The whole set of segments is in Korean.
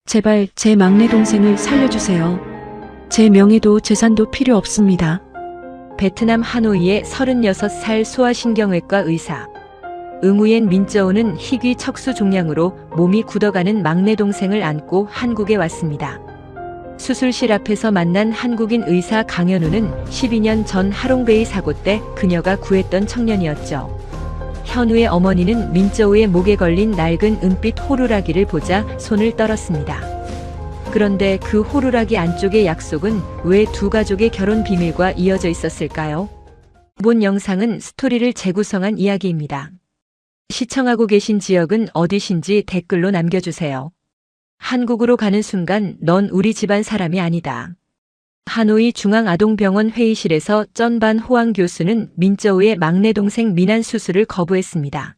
제발 제 막내 동생을 살려주세요. 제 명예도 재산도 필요 없습니다. 베트남 하노이의 36살 소아신경외과 의사. 응우옌 민쩌오는 희귀 척수 종양으로 몸이 굳어가는 막내 동생을 안고 한국에 왔습니다. 수술실 앞에서 만난 한국인 의사 강현우는 12년 전 하롱베이 사고 때 그녀가 구했던 청년이었죠. 현우의 어머니는 민쩌오의 목에 걸린 낡은 은빛 호루라기를 보자 손을 떨었습니다. 그런데 그 호루라기 안쪽의 약속은 왜 두 가족의 결혼 비밀과 이어져 있었을까요? 본 영상은 스토리를 재구성한 이야기입니다. 시청하고 계신 지역은 어디신지 댓글로 남겨주세요. 한국으로 가는 순간 넌 우리 집안 사람이 아니다. 하노이 중앙아동병원 회의실에서 쩐반 호ang 교수는 민쩌오의 막내 동생 민안 수술을 거부했습니다.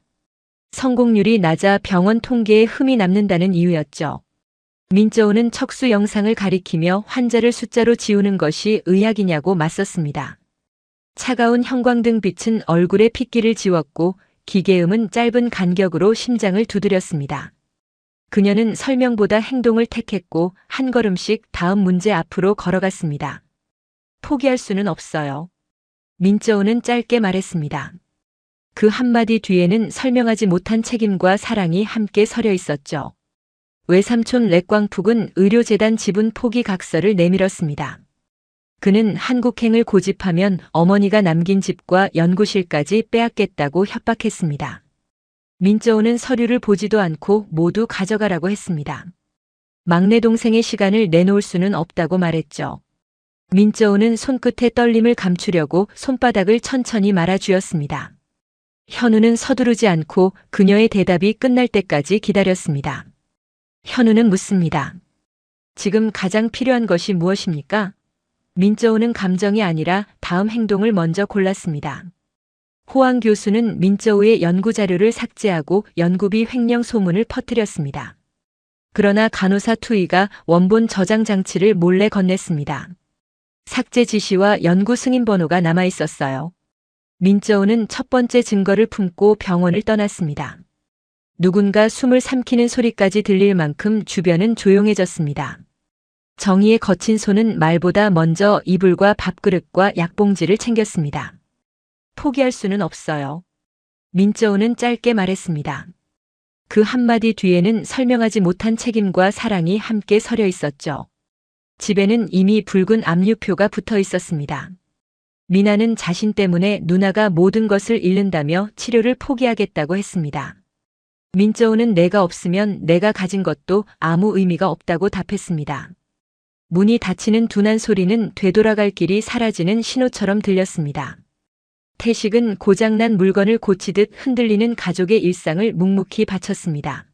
성공률이 낮아 병원 통계에 흠이 남는다는 이유였죠. 민쩌오는 척수 영상을 가리키며 환자를 숫자로 지우는 것이 의학이냐고 맞섰습니다. 차가운 형광등 빛은 얼굴의 핏기를 지웠고 기계음은 짧은 간격으로 심장을 두드렸습니다. 그녀는 설명보다 행동을 택했고 한 걸음씩 다음 문제 앞으로 걸어갔습니다. 포기할 수는 없어요. 민쩌오는 짧게 말했습니다. 그 한마디 뒤에는 설명하지 못한 책임과 사랑이 함께 서려 있었죠. 외삼촌 렉광푹은 의료재단 지분 포기 각서를 내밀었습니다. 그는 한국행을 고집하면 어머니가 남긴 집과 연구실까지 빼앗겠다고 협박했습니다. 민쩌오는 서류를 보지도 않고 모두 가져가라고 했습니다. 막내 동생의 시간을 내놓을 수는 없다고 말했죠. 민쩌오는 손끝의 떨림을 감추려고 손바닥을 천천히 말아쥐었습니다. 현우는 서두르지 않고 그녀의 대답이 끝날 때까지 기다렸습니다. 현우는 묻습니다. 지금 가장 필요한 것이 무엇입니까? 민쩌오는 감정이 아니라 다음 행동을 먼저 골랐습니다. 호ang 교수는 민쩌오의 연구 자료를 삭제하고 연구비 횡령 소문을 퍼뜨렸습니다. 그러나 간호사 투이가 원본 저장 장치를 몰래 건넸습니다. 삭제 지시와 연구 승인 번호가 남아 있었어요. 민쩌오는 첫 번째 증거를 품고 병원을 떠났습니다. 누군가 숨을 삼키는 소리까지 들릴 만큼 주변은 조용해졌습니다. 정의의 거친 손은 말보다 먼저 이불과 밥그릇과 약봉지를 챙겼습니다. 포기할 수는 없어요. 민쩌오는 짧게 말했습니다. 그 한마디 뒤에는 설명하지 못한 책임과 사랑이 함께 서려 있었죠. 집에는 이미 붉은 압류표가 붙어 있었습니다. 미나는 자신 때문에 누나가 모든 것을 잃는다며 치료를 포기하겠다고 했습니다. 민쩌오는 내가 없으면 내가 가진 것도 아무 의미가 없다고 답했습니다. 문이 닫히는 둔한 소리는 되돌아갈 길이 사라지는 신호처럼 들렸습니다. 태식은 고장난 물건을 고치듯 흔들리는 가족의 일상을 묵묵히 바쳤습니다.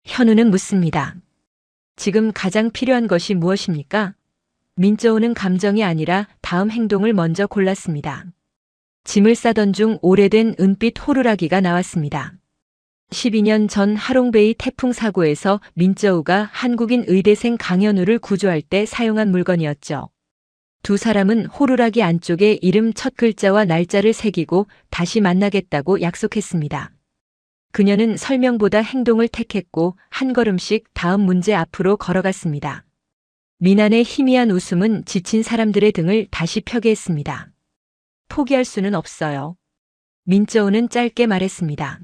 현우는 묻습니다. 지금 가장 필요한 것이 무엇입니까? 민쩌오는 감정이 아니라 다음 행동을 먼저 골랐습니다. 짐을 싸던 중 오래된 은빛 호루라기가 나왔습니다. 12년 전 하롱베이 태풍 사고에서 민쩌오가 한국인 의대생 강현우를 구조할 때 사용한 물건이었죠. 두 사람은 호루라기 안쪽에 이름 첫 글자와 날짜를 새기고 다시 만나겠다고 약속했습니다. 그녀는 설명보다 행동을 택했고 한 걸음씩 다음 문제 앞으로 걸어갔습니다. 미난의 희미한 웃음은 지친 사람들의 등을 다시 펴게 했습니다. 포기할 수는 없어요. 민쩌오는 짧게 말했습니다.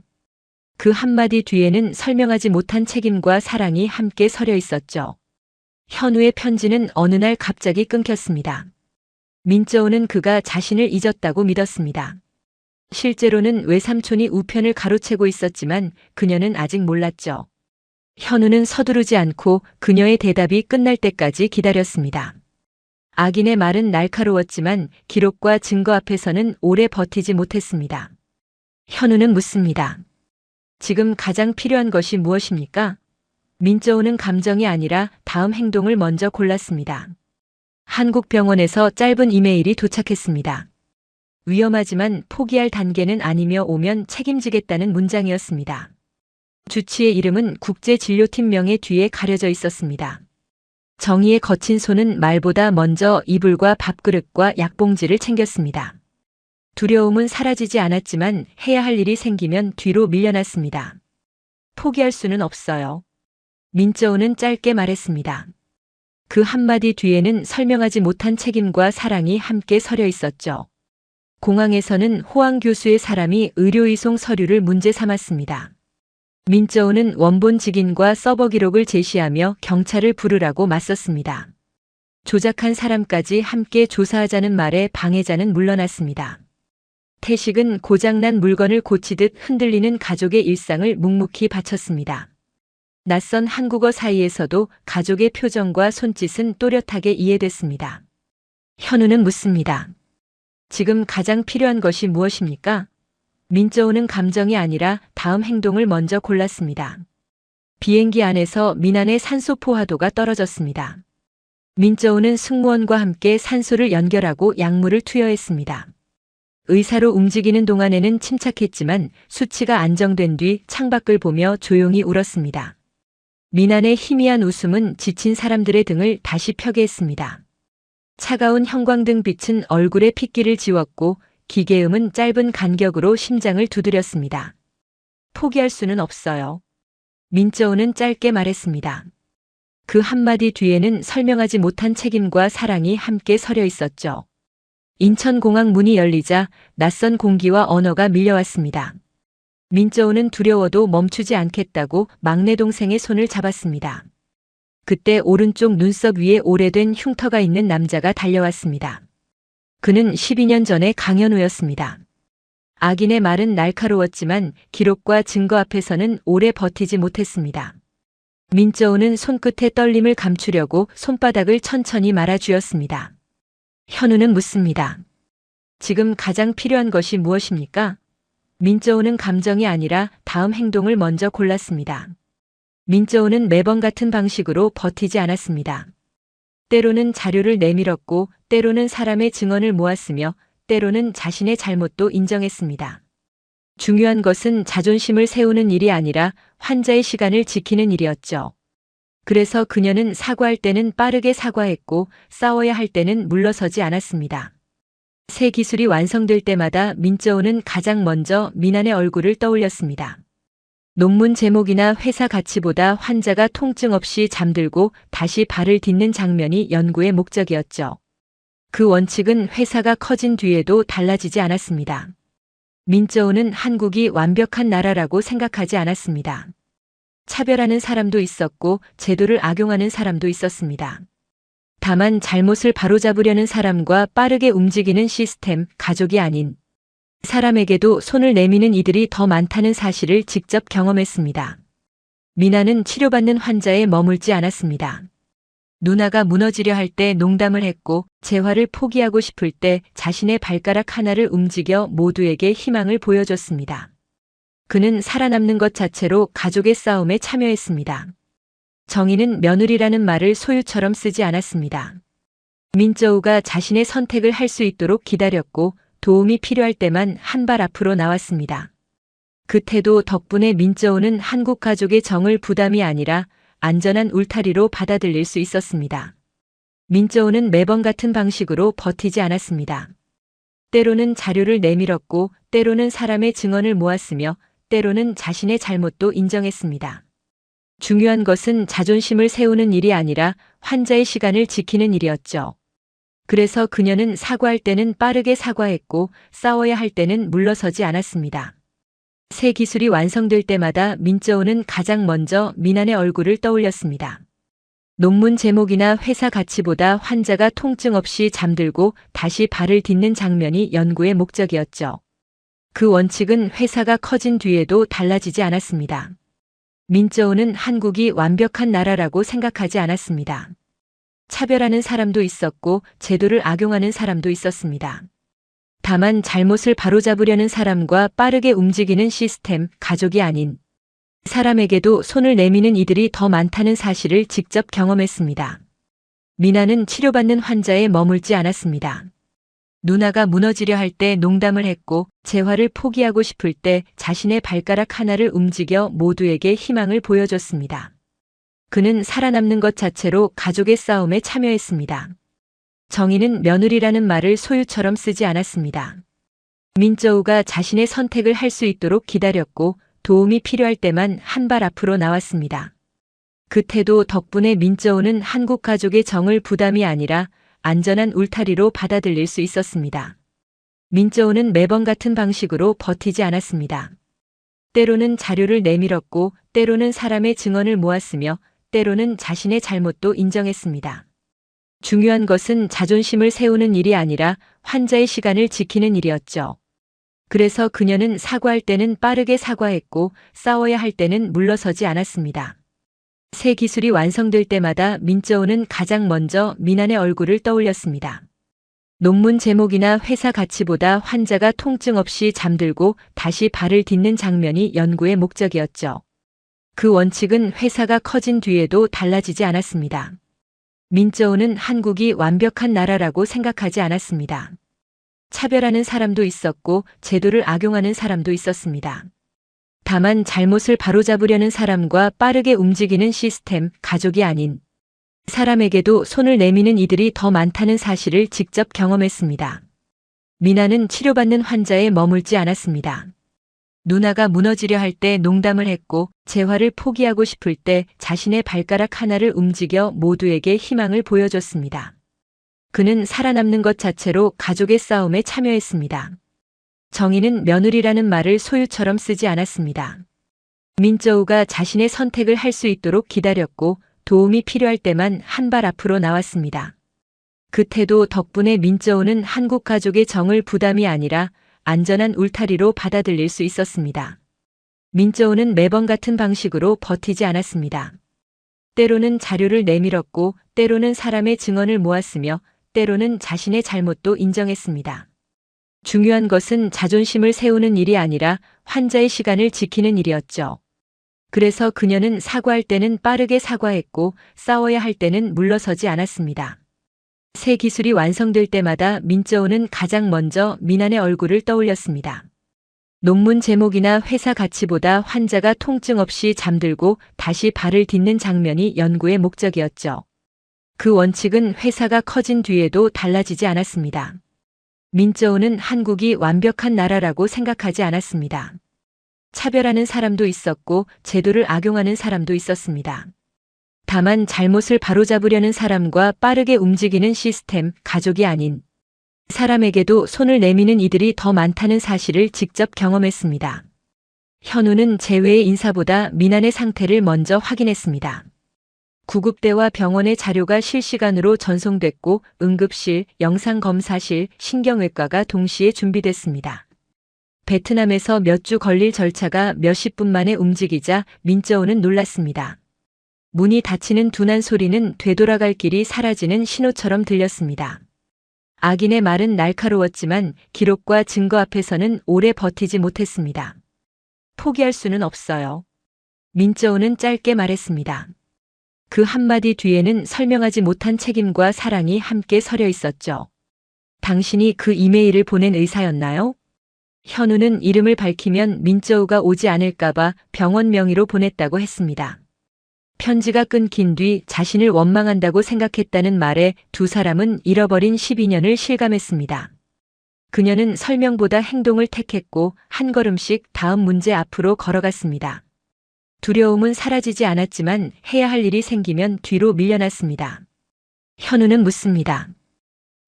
그 한마디 뒤에는 설명하지 못한 책임과 사랑이 함께 서려 있었죠. 현우의 편지는 어느 날 갑자기 끊겼습니다. 민쩌오는 그가 자신을 잊었다고 믿었습니다. 실제로는 외삼촌이 우편을 가로채고 있었지만 그녀는 아직 몰랐죠. 현우는 서두르지 않고 그녀의 대답이 끝날 때까지 기다렸습니다. 악인의 말은 날카로웠지만 기록과 증거 앞에서는 오래 버티지 못했습니다. 현우는 묻습니다. 지금 가장 필요한 것이 무엇입니까? 민쩌오는 감정이 아니라 다음 행동을 먼저 골랐습니다. 한국 병원에서 짧은 이메일이 도착했습니다. 위험하지만 포기할 단계는 아니며 오면 책임지겠다는 문장이었습니다. 주치의 이름은 국제진료팀명의 뒤에 가려져 있었습니다. 정의의 거친 손은 말보다 먼저 이불과 밥그릇과 약봉지를 챙겼습니다. 두려움은 사라지지 않았지만 해야 할 일이 생기면 뒤로 밀려났습니다. 포기할 수는 없어요. 민저우는 짧게 말했습니다. 그 한마디 뒤에는 설명하지 못한 책임과 사랑이 함께 서려 있었죠. 공항에서는 호황 교수의 사람이 의료이송 서류를 문제 삼았습니다. 민저우는 원본 직인과 서버 기록을 제시하며 경찰을 부르라고 맞섰습니다. 조작한 사람까지 함께 조사하자는 말에 방해자는 물러났습니다. 태식은 고장난 물건을 고치듯 흔들리는 가족의 일상을 묵묵히 바쳤습니다. 낯선 한국어 사이에서도 가족의 표정과 손짓은 또렷하게 이해됐습니다. 현우는 묻습니다. 지금 가장 필요한 것이 무엇입니까? 민저우는 감정이 아니라 다음 행동을 먼저 골랐습니다. 비행기 안에서 민안의 산소 포화도가 떨어졌습니다. 민저우는 승무원과 함께 산소를 연결하고 약물을 투여했습니다. 의사로 움직이는 동안에는 침착했지만 수치가 안정된 뒤 창밖을 보며 조용히 울었습니다. 민안의 희미한 웃음은 지친 사람들의 등을 다시 펴게 했습니다. 차가운 형광등 빛은 얼굴의 핏기를 지웠고 기계음은 짧은 간격으로 심장을 두드렸습니다. 포기할 수는 없어요. 민저우는 짧게 말했습니다. 그 한마디 뒤에는 설명하지 못한 책임과 사랑이 함께 서려 있었죠. 인천공항 문이 열리자 낯선 공기와 언어가 밀려왔습니다. 민저우는 두려워도 멈추지 않겠다고 막내 동생의 손을 잡았습니다. 그때 오른쪽 눈썹 위에 오래된 흉터가 있는 남자가 달려왔습니다. 그는 12년 전의 강현우였습니다. 악인의 말은 날카로웠지만 기록과 증거 앞에서는 오래 버티지 못했습니다. 민저우는 손끝의 떨림을 감추려고 손바닥을 천천히 말아주었습니다. 현우는 묻습니다. 지금 가장 필요한 것이 무엇입니까? 민저우는 감정이 아니라 다음 행동을 먼저 골랐습니다. 민저우는 매번 같은 방식으로 버티지 않았습니다. 때로는 자료를 내밀었고 때로는 사람의 증언을 모았으며 때로는 자신의 잘못도 인정했습니다. 중요한 것은 자존심을 세우는 일이 아니라 환자의 시간을 지키는 일이었죠. 그래서 그녀는 사과할 때는 빠르게 사과했고 싸워야 할 때는 물러서지 않았습니다. 새 기술이 완성될 때마다 민저우는 가장 먼저 민안의 얼굴을 떠올렸습니다. 논문 제목이나 회사 가치보다 환자가 통증 없이 잠들고 다시 발을 딛는 장면이 연구의 목적이었죠. 그 원칙은 회사가 커진 뒤에도 달라지지 않았습니다. 민저우는 한국이 완벽한 나라라고 생각하지 않았습니다. 차별하는 사람도 있었고 제도를 악용하는 사람도 있었습니다. 다만 잘못을 바로잡으려는 사람과 빠르게 움직이는 시스템, 가족이 아닌 사람에게도 손을 내미는 이들이 더 많다는 사실을 직접 경험했습니다. 미나는 치료받는 환자에 머물지 않았습니다. 누나가 무너지려 할 때 농담을 했고 재활을 포기하고 싶을 때 자신의 발가락 하나를 움직여 모두에게 희망을 보여줬습니다. 그는 살아남는 것 자체로 가족의 싸움에 참여했습니다. 정의는 며느리라는 말을 소유처럼 쓰지 않았습니다. 민저우가 자신의 선택을 할 수 있도록 기다렸고 도움이 필요할 때만 한 발 앞으로 나왔습니다. 그 태도 덕분에 민저우는 한국 가족의 정을 부담이 아니라 안전한 울타리로 받아들일 수 있었습니다. 민저우는 매번 같은 방식으로 버티지 않았습니다. 때로는 자료를 내밀었고 때로는 사람의 증언을 모았으며 때로는 자신의 잘못도 인정했습니다. 중요한 것은 자존심을 세우는 일이 아니라 환자의 시간을 지키는 일이었죠. 그래서 그녀는 사과할 때는 빠르게 사과했고 싸워야 할 때는 물러서지 않았습니다. 새 기술이 완성될 때마다 민저우는 가장 먼저 민안의 얼굴을 떠올렸습니다. 논문 제목이나 회사 가치보다 환자가 통증 없이 잠들고 다시 발을 딛는 장면이 연구의 목적이었죠. 그 원칙은 회사가 커진 뒤에도 달라지지 않았습니다. 민저우는 한국이 완벽한 나라라고 생각하지 않았습니다. 차별하는 사람도 있었고 제도를 악용하는 사람도 있었습니다. 다만 잘못을 바로잡으려는 사람과 빠르게 움직이는 시스템, 가족이 아닌 사람에게도 손을 내미는 이들이 더 많다는 사실을 직접 경험했습니다. 미나는 치료받는 환자에 머물지 않았습니다. 누나가 무너지려 할 때 농담을 했고 재활을 포기하고 싶을 때 자신의 발가락 하나를 움직여 모두에게 희망을 보여줬습니다. 그는 살아남는 것 자체로 가족의 싸움에 참여했습니다. 정의는 며느리라는 말을 소유처럼 쓰지 않았습니다. 민저우가 자신의 선택을 할 수 있도록 기다렸고 도움이 필요할 때만 한 발 앞으로 나왔습니다. 그 태도 덕분에 민저우는 한국 가족의 정을 부담이 아니라 안전한 울타리로 받아들일 수 있었습니다. 민저우는 매번 같은 방식으로 버티지 않았습니다. 때로는 자료를 내밀었고, 때로는 사람의 증언을 모았으며, 때로는 자신의 잘못도 인정했습니다. 중요한 것은 자존심을 세우는 일이 아니라 환자의 시간을 지키는 일이었죠. 그래서 그녀는 사과할 때는 빠르게 사과했고, 싸워야 할 때는 물러서지 않았습니다. 새 기술이 완성될 때마다 민저우는 가장 먼저 민안의 얼굴을 떠올렸습니다. 논문 제목이나 회사 가치보다 환자가 통증 없이 잠들고 다시 발을 딛는 장면이 연구의 목적이었죠. 그 원칙은 회사가 커진 뒤에도 달라지지 않았습니다. 민저우는 한국이 완벽한 나라라고 생각하지 않았습니다. 차별하는 사람도 있었고 제도를 악용하는 사람도 있었습니다. 다만 잘못을 바로잡으려는 사람과 빠르게 움직이는 시스템, 가족이 아닌 사람에게도 손을 내미는 이들이 더 많다는 사실을 직접 경험했습니다. 미나는 치료받는 환자에 머물지 않았습니다. 누나가 무너지려 할 때 농담을 했고 재활을 포기하고 싶을 때 자신의 발가락 하나를 움직여 모두에게 희망을 보여줬습니다. 그는 살아남는 것 자체로 가족의 싸움에 참여했습니다. 정의는 며느리라는 말을 소유처럼 쓰지 않았습니다. 민저우가 자신의 선택을 할 수 있도록 기다렸고 도움이 필요할 때만 한 발 앞으로 나왔습니다. 그 태도 덕분에 민저우는 한국 가족의 정을 부담이 아니라 안전한 울타리로 받아들일 수 있었습니다. 민저우는 매번 같은 방식으로 버티지 않았습니다. 때로는 자료를 내밀었고 때로는 사람의 증언을 모았으며 때로는 자신의 잘못도 인정했습니다. 중요한 것은 자존심을 세우는 일이 아니라 환자의 시간을 지키는 일이었죠. 그래서 그녀는 사과할 때는 빠르게 사과했고 싸워야 할 때는 물러서지 않았습니다. 새 기술이 완성될 때마다 민저우는 가장 먼저 민안의 얼굴을 떠올렸습니다. 논문 제목이나 회사 가치보다 환자가 통증 없이 잠들고 다시 발을 딛는 장면이 연구의 목적이었죠. 그 원칙은 회사가 커진 뒤에도 달라지지 않았습니다. 민저우는 한국이 완벽한 나라라고 생각하지 않았습니다. 차별하는 사람도 있었고 제도를 악용하는 사람도 있었습니다. 다만 잘못을 바로잡으려는 사람과 빠르게 움직이는 시스템, 가족이 아닌 사람에게도 손을 내미는 이들이 더 많다는 사실을 직접 경험했습니다. 현우는 재회의 인사보다 민안의 상태를 먼저 확인했습니다. 구급대와 병원의 자료가 실시간으로 전송됐고 응급실, 영상검사실, 신경외과가 동시에 준비됐습니다. 베트남에서 몇 주 걸릴 절차가 몇십 분 만에 움직이자 민저우는 놀랐습니다. 문이 닫히는 둔한 소리는 되돌아갈 길이 사라지는 신호처럼 들렸습니다. 악인의 말은 날카로웠지만 기록과 증거 앞에서는 오래 버티지 못했습니다. 포기할 수는 없어요. 민저우는 짧게 말했습니다. 그 한마디 뒤에는 설명하지 못한 책임과 사랑이 함께 서려 있었죠. 당신이 그 이메일을 보낸 의사였나요? 현우는 이름을 밝히면 민저우가 오지 않을까봐 병원 명의로 보냈다고 했습니다. 편지가 끊긴 뒤 자신을 원망한다고 생각했다는 말에 두 사람은 잃어버린 12년을 실감했습니다. 그녀는 설명보다 행동을 택했고 한 걸음씩 다음 문제 앞으로 걸어갔습니다. 두려움은 사라지지 않았지만 해야 할 일이 생기면 뒤로 밀려났습니다. 현우는 묻습니다.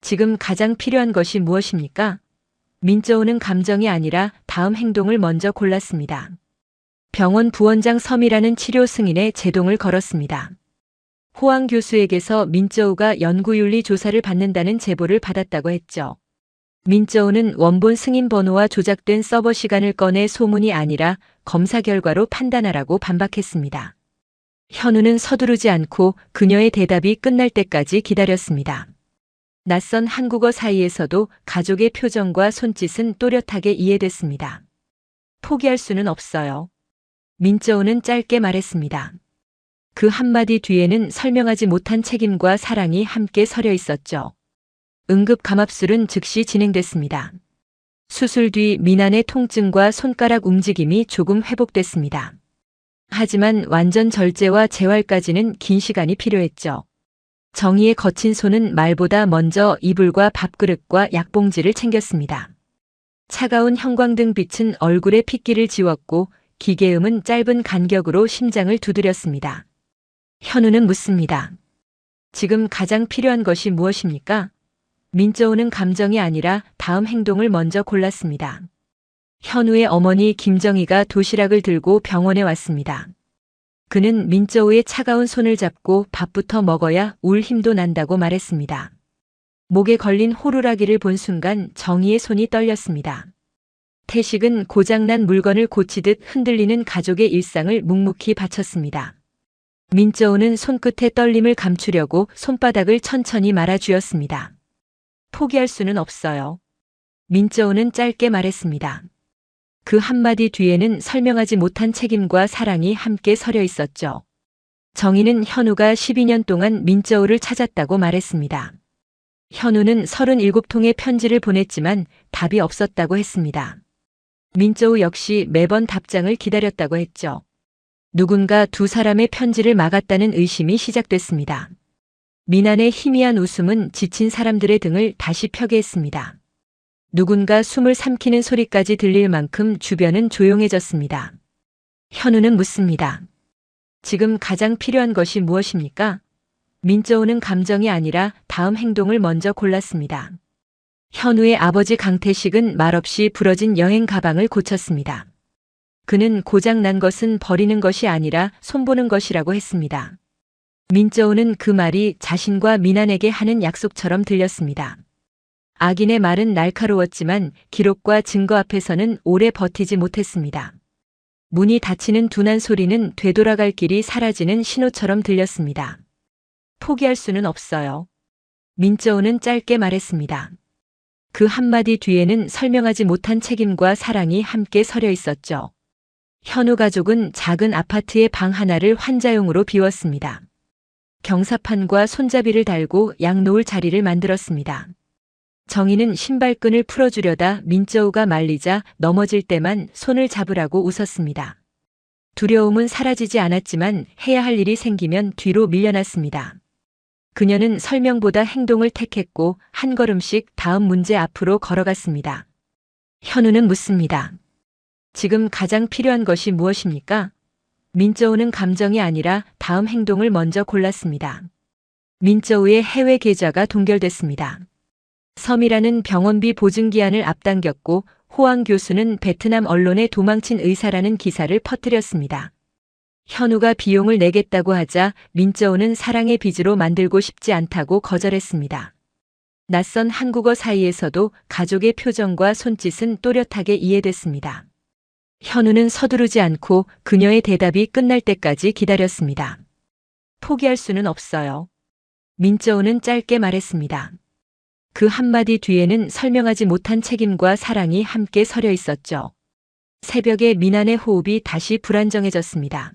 지금 가장 필요한 것이 무엇입니까? 민저우는 감정이 아니라 다음 행동을 먼저 골랐습니다. 병원 부원장 섬이라는 치료 승인에 제동을 걸었습니다. 호황 교수에게서 민저우가 연구윤리 조사를 받는다는 제보를 받았다고 했죠. 민저우는 원본 승인 번호와 조작된 서버 시간을 꺼내 소문이 아니라 검사 결과로 판단하라고 반박했습니다. 현우는 서두르지 않고 그녀의 대답이 끝날 때까지 기다렸습니다. 낯선 한국어 사이에서도 가족의 표정과 손짓은 또렷하게 이해됐습니다. 포기할 수는 없어요. 민저우는 짧게 말했습니다. 그 한마디 뒤에는 설명하지 못한 책임과 사랑이 함께 서려 있었죠. 응급 감압술은 즉시 진행됐습니다. 수술 뒤 민안의 통증과 손가락 움직임이 조금 회복됐습니다. 하지만 완전 절제와 재활까지는 긴 시간이 필요했죠. 정의의 거친 손은 말보다 먼저 이불과 밥그릇과 약봉지를 챙겼습니다. 차가운 형광등 빛은 얼굴의 핏기를 지웠고 기계음은 짧은 간격으로 심장을 두드렸습니다. 현우는 묻습니다. 지금 가장 필요한 것이 무엇입니까? 민저우는 감정이 아니라 다음 행동을 먼저 골랐습니다. 현우의 어머니 김정희가 도시락을 들고 병원에 왔습니다. 그는 민저우의 차가운 손을 잡고 밥부터 먹어야 울 힘도 난다고 말했습니다. 목에 걸린 호루라기를 본 순간 정희의 손이 떨렸습니다. 태식은 고장난 물건을 고치듯 흔들리는 가족의 일상을 묵묵히 바쳤습니다. 민저우는 손끝의 떨림을 감추려고 손바닥을 천천히 말아주었습니다. 포기할 수는 없어요. 민저우는 짧게 말했습니다. 그 한마디 뒤에는 설명하지 못한 책임과 사랑이 함께 서려 있었죠. 정희는 현우가 12년 동안 민저우를 찾았다고 말했습니다. 현우는 37통의 편지를 보냈지만 답이 없었다고 했습니다. 민저우 역시 매번 답장을 기다렸다고 했죠. 누군가 두 사람의 편지를 막았다는 의심이 시작됐습니다. 민안의 희미한 웃음은 지친 사람들의 등을 다시 펴게 했습니다. 누군가 숨을 삼키는 소리까지 들릴 만큼 주변은 조용해졌습니다. 현우는 묻습니다. 지금 가장 필요한 것이 무엇입니까? 민저우는 감정이 아니라 다음 행동을 먼저 골랐습니다. 현우의 아버지 강태식은 말없이 부러진 여행 가방을 고쳤습니다. 그는 고장난 것은 버리는 것이 아니라 손보는 것이라고 했습니다. 민저우는 그 말이 자신과 민안에게 하는 약속처럼 들렸습니다. 악인의 말은 날카로웠지만 기록과 증거 앞에서는 오래 버티지 못했습니다. 문이 닫히는 둔한 소리는 되돌아갈 길이 사라지는 신호처럼 들렸습니다. 포기할 수는 없어요. 민저우는 짧게 말했습니다. 그 한마디 뒤에는 설명하지 못한 책임과 사랑이 함께 서려 있었죠. 현우 가족은 작은 아파트의 방 하나를 환자용으로 비웠습니다. 경사판과 손잡이를 달고 약 놓을 자리를 만들었습니다. 정희는 신발끈을 풀어주려다 민저우가 말리자 넘어질 때만 손을 잡으라고 웃었습니다. 두려움은 사라지지 않았지만 해야 할 일이 생기면 뒤로 밀려났습니다. 그녀는 설명보다 행동을 택했고 한 걸음씩 다음 문제 앞으로 걸어갔습니다. 현우는 묻습니다. 지금 가장 필요한 것이 무엇입니까? 민저우는 감정이 아니라 다음 행동을 먼저 골랐습니다. 민저우의 해외 계좌가 동결됐습니다. 섬이라는 병원비 보증기한을 앞당겼고 호황 교수는 베트남 언론에 도망친 의사라는 기사를 퍼뜨렸습니다. 현우가 비용을 내겠다고 하자 민저우는 사랑의 빚으로 만들고 싶지 않다고 거절했습니다. 낯선 한국어 사이에서도 가족의 표정과 손짓은 또렷하게 이해됐습니다. 현우는 서두르지 않고 그녀의 대답이 끝날 때까지 기다렸습니다. 포기할 수는 없어요. 민저우는 짧게 말했습니다. 그 한마디 뒤에는 설명하지 못한 책임과 사랑이 함께 서려 있었죠. 새벽에 민안의 호흡이 다시 불안정해졌습니다.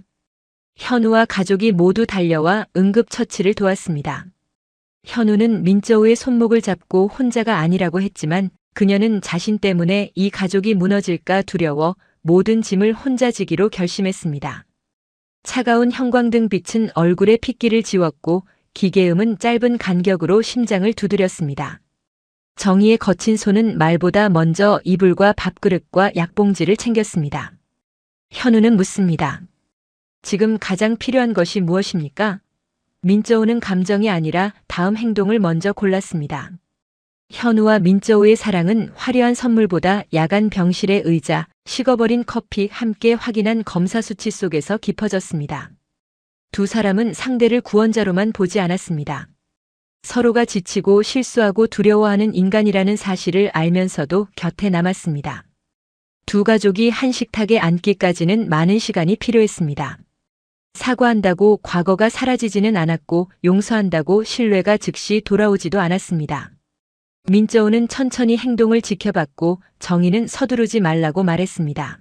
현우와 가족이 모두 달려와 응급처치를 도왔습니다. 현우는 민저우의 손목을 잡고 혼자가 아니라고 했지만 그녀는 자신 때문에 이 가족이 무너질까 두려워 모든 짐을 혼자 지기로 결심했습니다. 차가운 형광등 빛은 얼굴의 핏기를 지웠고 기계음은 짧은 간격으로 심장을 두드렸습니다. 정희의 거친 손은 말보다 먼저 이불과 밥그릇과 약봉지를 챙겼습니다. 현우는 묻습니다. 지금 가장 필요한 것이 무엇입니까? 민저우는 감정이 아니라 다음 행동을 먼저 골랐습니다. 현우와 민저우의 사랑은 화려한 선물보다 야간 병실의 의자, 식어버린 커피 함께 확인한 검사 수치 속에서 깊어졌습니다. 두 사람은 상대를 구원자로만 보지 않았습니다. 서로가 지치고 실수하고 두려워하는 인간이라는 사실을 알면서도 곁에 남았습니다. 두 가족이 한 식탁에 앉기까지는 많은 시간이 필요했습니다. 사과한다고 과거가 사라지지는 않았고 용서한다고 신뢰가 즉시 돌아오지도 않았습니다. 민저우는 천천히 행동을 지켜봤고 정희는 서두르지 말라고 말했습니다.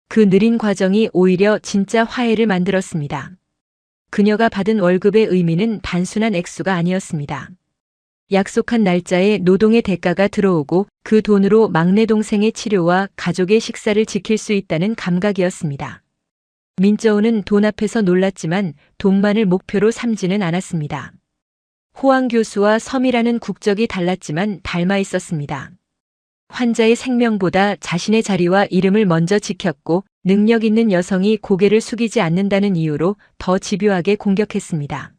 그 느린 과정이 오히려 진짜 화해를 만들었습니다. 그녀가 받은 월급의 의미는 단순한 액수가 아니었습니다. 약속한 날짜에 노동의 대가가 들어오고 그 돈으로 막내 동생의 치료와 가족의 식사를 지킬 수 있다는 감각이었습니다. 민저우는 돈 앞에서 놀랐지만 돈만을 목표로 삼지는 않았습니다. 호황 교수와 섬이라는 국적이 달랐지만 닮아 있었습니다. 환자의 생명보다 자신의 자리와 이름을 먼저 지켰고 능력 있는 여성이 고개를 숙이지 않는다는 이유로 더 집요하게 공격했습니다.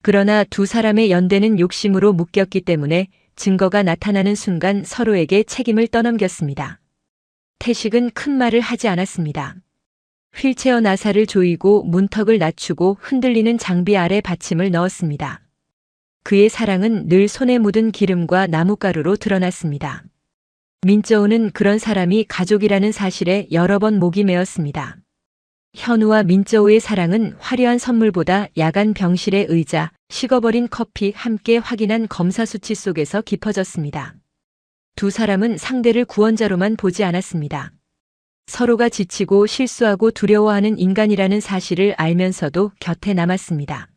그러나 두 사람의 연대는 욕심으로 묶였기 때문에 증거가 나타나는 순간 서로에게 책임을 떠넘겼습니다. 태식은 큰 말을 하지 않았습니다. 휠체어 나사를 조이고 문턱을 낮추고 흔들리는 장비 아래 받침을 넣었습니다. 그의 사랑은 늘 손에 묻은 기름과 나뭇가루로 드러났습니다. 민저우는 그런 사람이 가족이라는 사실에 여러 번 목이 메었습니다. 현우와 민저우의 사랑은 화려한 선물보다 야간 병실의 의자, 식어버린 커피 함께 확인한 검사 수치 속에서 깊어졌습니다. 두 사람은 상대를 구원자로만 보지 않았습니다. 서로가 지치고 실수하고 두려워하는 인간이라는 사실을 알면서도 곁에 남았습니다.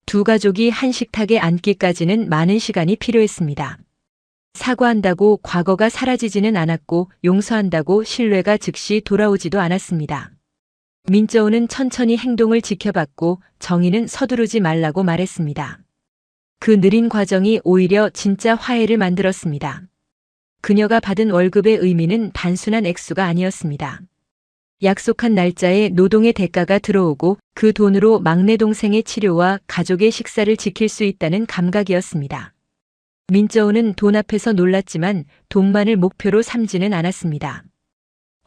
두 가족이 한 식탁에 앉기까지는 많은 시간이 필요했습니다. 사과한다고 과거가 사라지지는 않았고 용서한다고 신뢰가 즉시 돌아오지도 않았습니다. 민저우는 천천히 행동을 지켜봤고 정의는 서두르지 말라고 말했습니다. 그 느린 과정이 오히려 진짜 화해를 만들었습니다. 그녀가 받은 월급의 의미는 단순한 액수가 아니었습니다. 약속한 날짜에 노동의 대가가 들어오고 그 돈으로 막내 동생의 치료와 가족의 식사를 지킬 수 있다는 감각이었습니다. 민저우는 돈 앞에서 놀랐지만 돈만을 목표로 삼지는 않았습니다.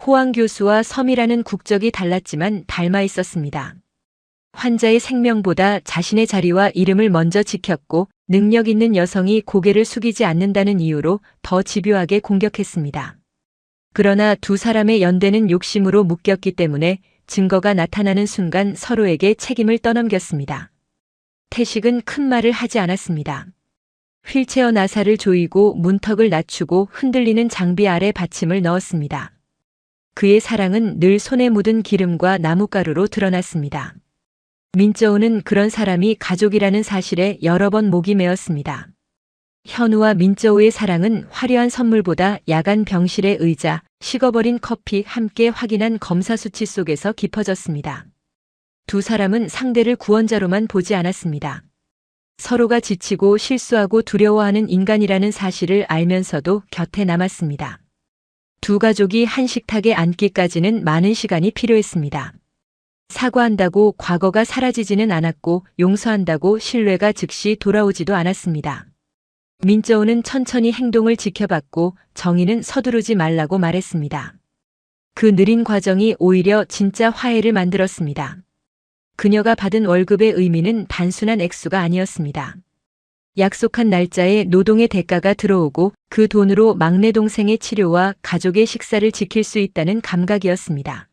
호황 교수와 섬이라는 국적이 달랐지만 닮아 있었습니다. 환자의 생명보다 자신의 자리와 이름을 먼저 지켰고 능력 있는 여성이 고개를 숙이지 않는다는 이유로 더 집요하게 공격했습니다. 그러나 두 사람의 연대는 욕심으로 묶였기 때문에 증거가 나타나는 순간 서로에게 책임을 떠넘겼습니다. 태식은 큰 말을 하지 않았습니다. 휠체어 나사를 조이고 문턱을 낮추고 흔들리는 장비 아래 받침을 넣었습니다. 그의 사랑은 늘 손에 묻은 기름과 나뭇가루로 드러났습니다. 민저우는 그런 사람이 가족이라는 사실에 여러 번 목이 메었습니다. 현우와 민저우의 사랑은 화려한 선물보다 야간 병실의 의자, 식어버린 커피 함께 확인한 검사 수치 속에서 깊어졌습니다. 두 사람은 상대를 구원자로만 보지 않았습니다. 서로가 지치고 실수하고 두려워하는 인간이라는 사실을 알면서도 곁에 남았습니다. 두 가족이 한 식탁에 앉기까지는 많은 시간이 필요했습니다. 사과한다고 과거가 사라지지는 않았고 용서한다고 신뢰가 즉시 돌아오지도 않았습니다. 민저우는 천천히 행동을 지켜봤고 정의는 서두르지 말라고 말했습니다. 그 느린 과정이 오히려 진짜 화해를 만들었습니다. 그녀가 받은 월급의 의미는 단순한 액수가 아니었습니다. 약속한 날짜에 노동의 대가가 들어오고 그 돈으로 막내 동생의 치료와 가족의 식사를 지킬 수 있다는 감각이었습니다.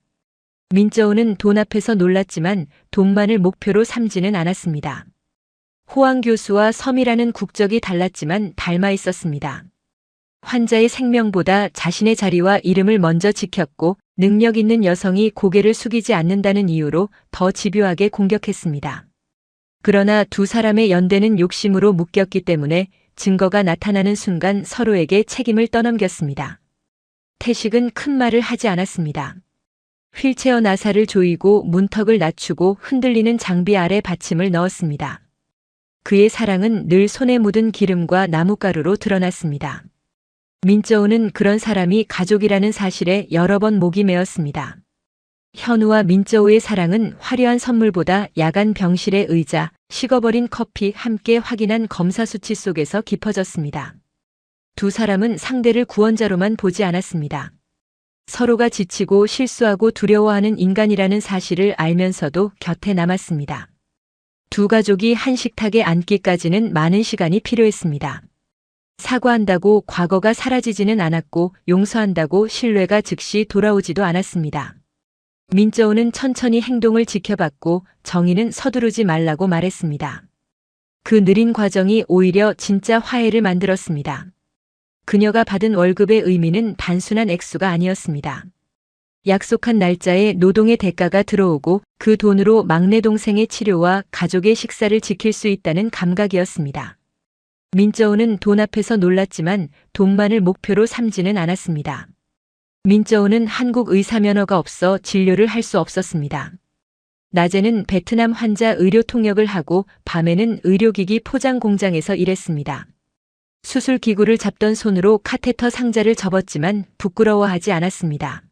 민저우는 돈 앞에서 놀랐지만 돈만을 목표로 삼지는 않았습니다. 호황 교수와 섬이라는 국적이 달랐지만 닮아 있었습니다. 환자의 생명보다 자신의 자리와 이름을 먼저 지켰고 능력 있는 여성이 고개를 숙이지 않는다는 이유로 더 집요하게 공격했습니다. 그러나 두 사람의 연대는 욕심으로 묶였기 때문에 증거가 나타나는 순간 서로에게 책임을 떠넘겼습니다. 태식은 큰 말을 하지 않았습니다. 휠체어 나사를 조이고 문턱을 낮추고 흔들리는 장비 아래 받침을 넣었습니다. 그의 사랑은 늘 손에 묻은 기름과 나뭇가루로 드러났습니다. 민저우는 그런 사람이 가족이라는 사실에 여러 번 목이 메었습니다. 현우와 민저우의 사랑은 화려한 선물보다 야간 병실의 의자, 식어버린 커피 함께 확인한 검사 수치 속에서 깊어졌습니다. 두 사람은 상대를 구원자로만 보지 않았습니다. 서로가 지치고 실수하고 두려워하는 인간이라는 사실을 알면서도 곁에 남았습니다. 두 가족이 한 식탁에 앉기까지는 많은 시간이 필요했습니다. 사과한다고 과거가 사라지지는 않았고 용서한다고 신뢰가 즉시 돌아오지도 않았습니다. 민저우는 천천히 행동을 지켜봤고 정의는 서두르지 말라고 말했습니다. 그 느린 과정이 오히려 진짜 화해를 만들었습니다. 그녀가 받은 월급의 의미는 단순한 액수가 아니었습니다. 약속한 날짜에 노동의 대가가 들어오고 그 돈으로 막내 동생의 치료와 가족의 식사를 지킬 수 있다는 감각이었습니다. 민저우는 돈 앞에서 놀랐지만 돈만을 목표로 삼지는 않았습니다. 민저우는 한국 의사 면허가 없어 진료를 할 수 없었습니다. 낮에는 베트남 환자 의료 통역을 하고 밤에는 의료기기 포장 공장에서 일했습니다. 수술 기구를 잡던 손으로 카테터 상자를 접었지만 부끄러워하지 않았습니다.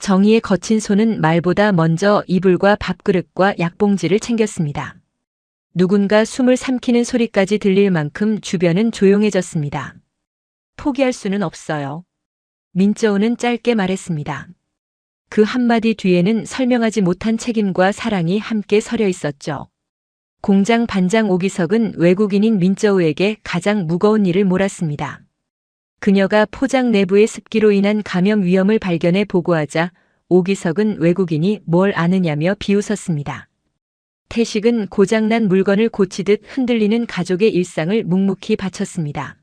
정희의 거친 손은 말보다 먼저 이불과 밥그릇과 약봉지를 챙겼습니다. 누군가 숨을 삼키는 소리까지 들릴 만큼 주변은 조용해졌습니다. 포기할 수는 없어요. 민저우는 짧게 말했습니다. 그 한마디 뒤에는 설명하지 못한 책임과 사랑이 함께 서려 있었죠. 공장 반장 오기석은 외국인인 민저우에게 가장 무거운 일을 몰았습니다. 그녀가 포장 내부의 습기로 인한 감염 위험을 발견해 보고하자 오기석은 외국인이 뭘 아느냐며 비웃었습니다. 태식은 고장난 물건을 고치듯 흔들리는 가족의 일상을 묵묵히 바쳤습니다.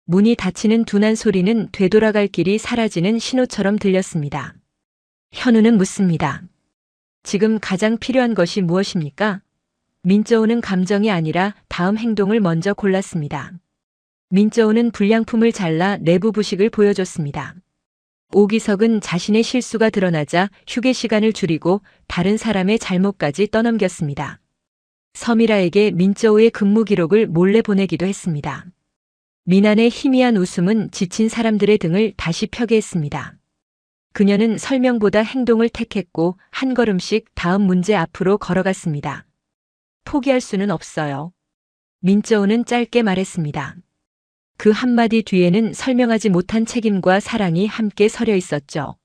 문이 닫히는 둔한 소리는 되돌아갈 길이 사라지는 신호처럼 들렸습니다. 현우는 묻습니다. 지금 가장 필요한 것이 무엇입니까? 민저우는 감정이 아니라 다음 행동을 먼저 골랐습니다. 민저우는 불량품을 잘라 내부 부식을 보여줬습니다. 오기석은 자신의 실수가 드러나자 휴게 시간을 줄이고 다른 사람의 잘못까지 떠넘겼습니다. 서미라에게 민저우의 근무 기록을 몰래 보내기도 했습니다. 민안의 희미한 웃음은 지친 사람들의 등을 다시 펴게 했습니다. 그녀는 설명보다 행동을 택했고 한 걸음씩 다음 문제 앞으로 걸어갔습니다. 포기할 수는 없어요. 민저우는 짧게 말했습니다. 그 한마디 뒤에는 설명하지 못한 책임과 사랑이 함께 서려 있었죠.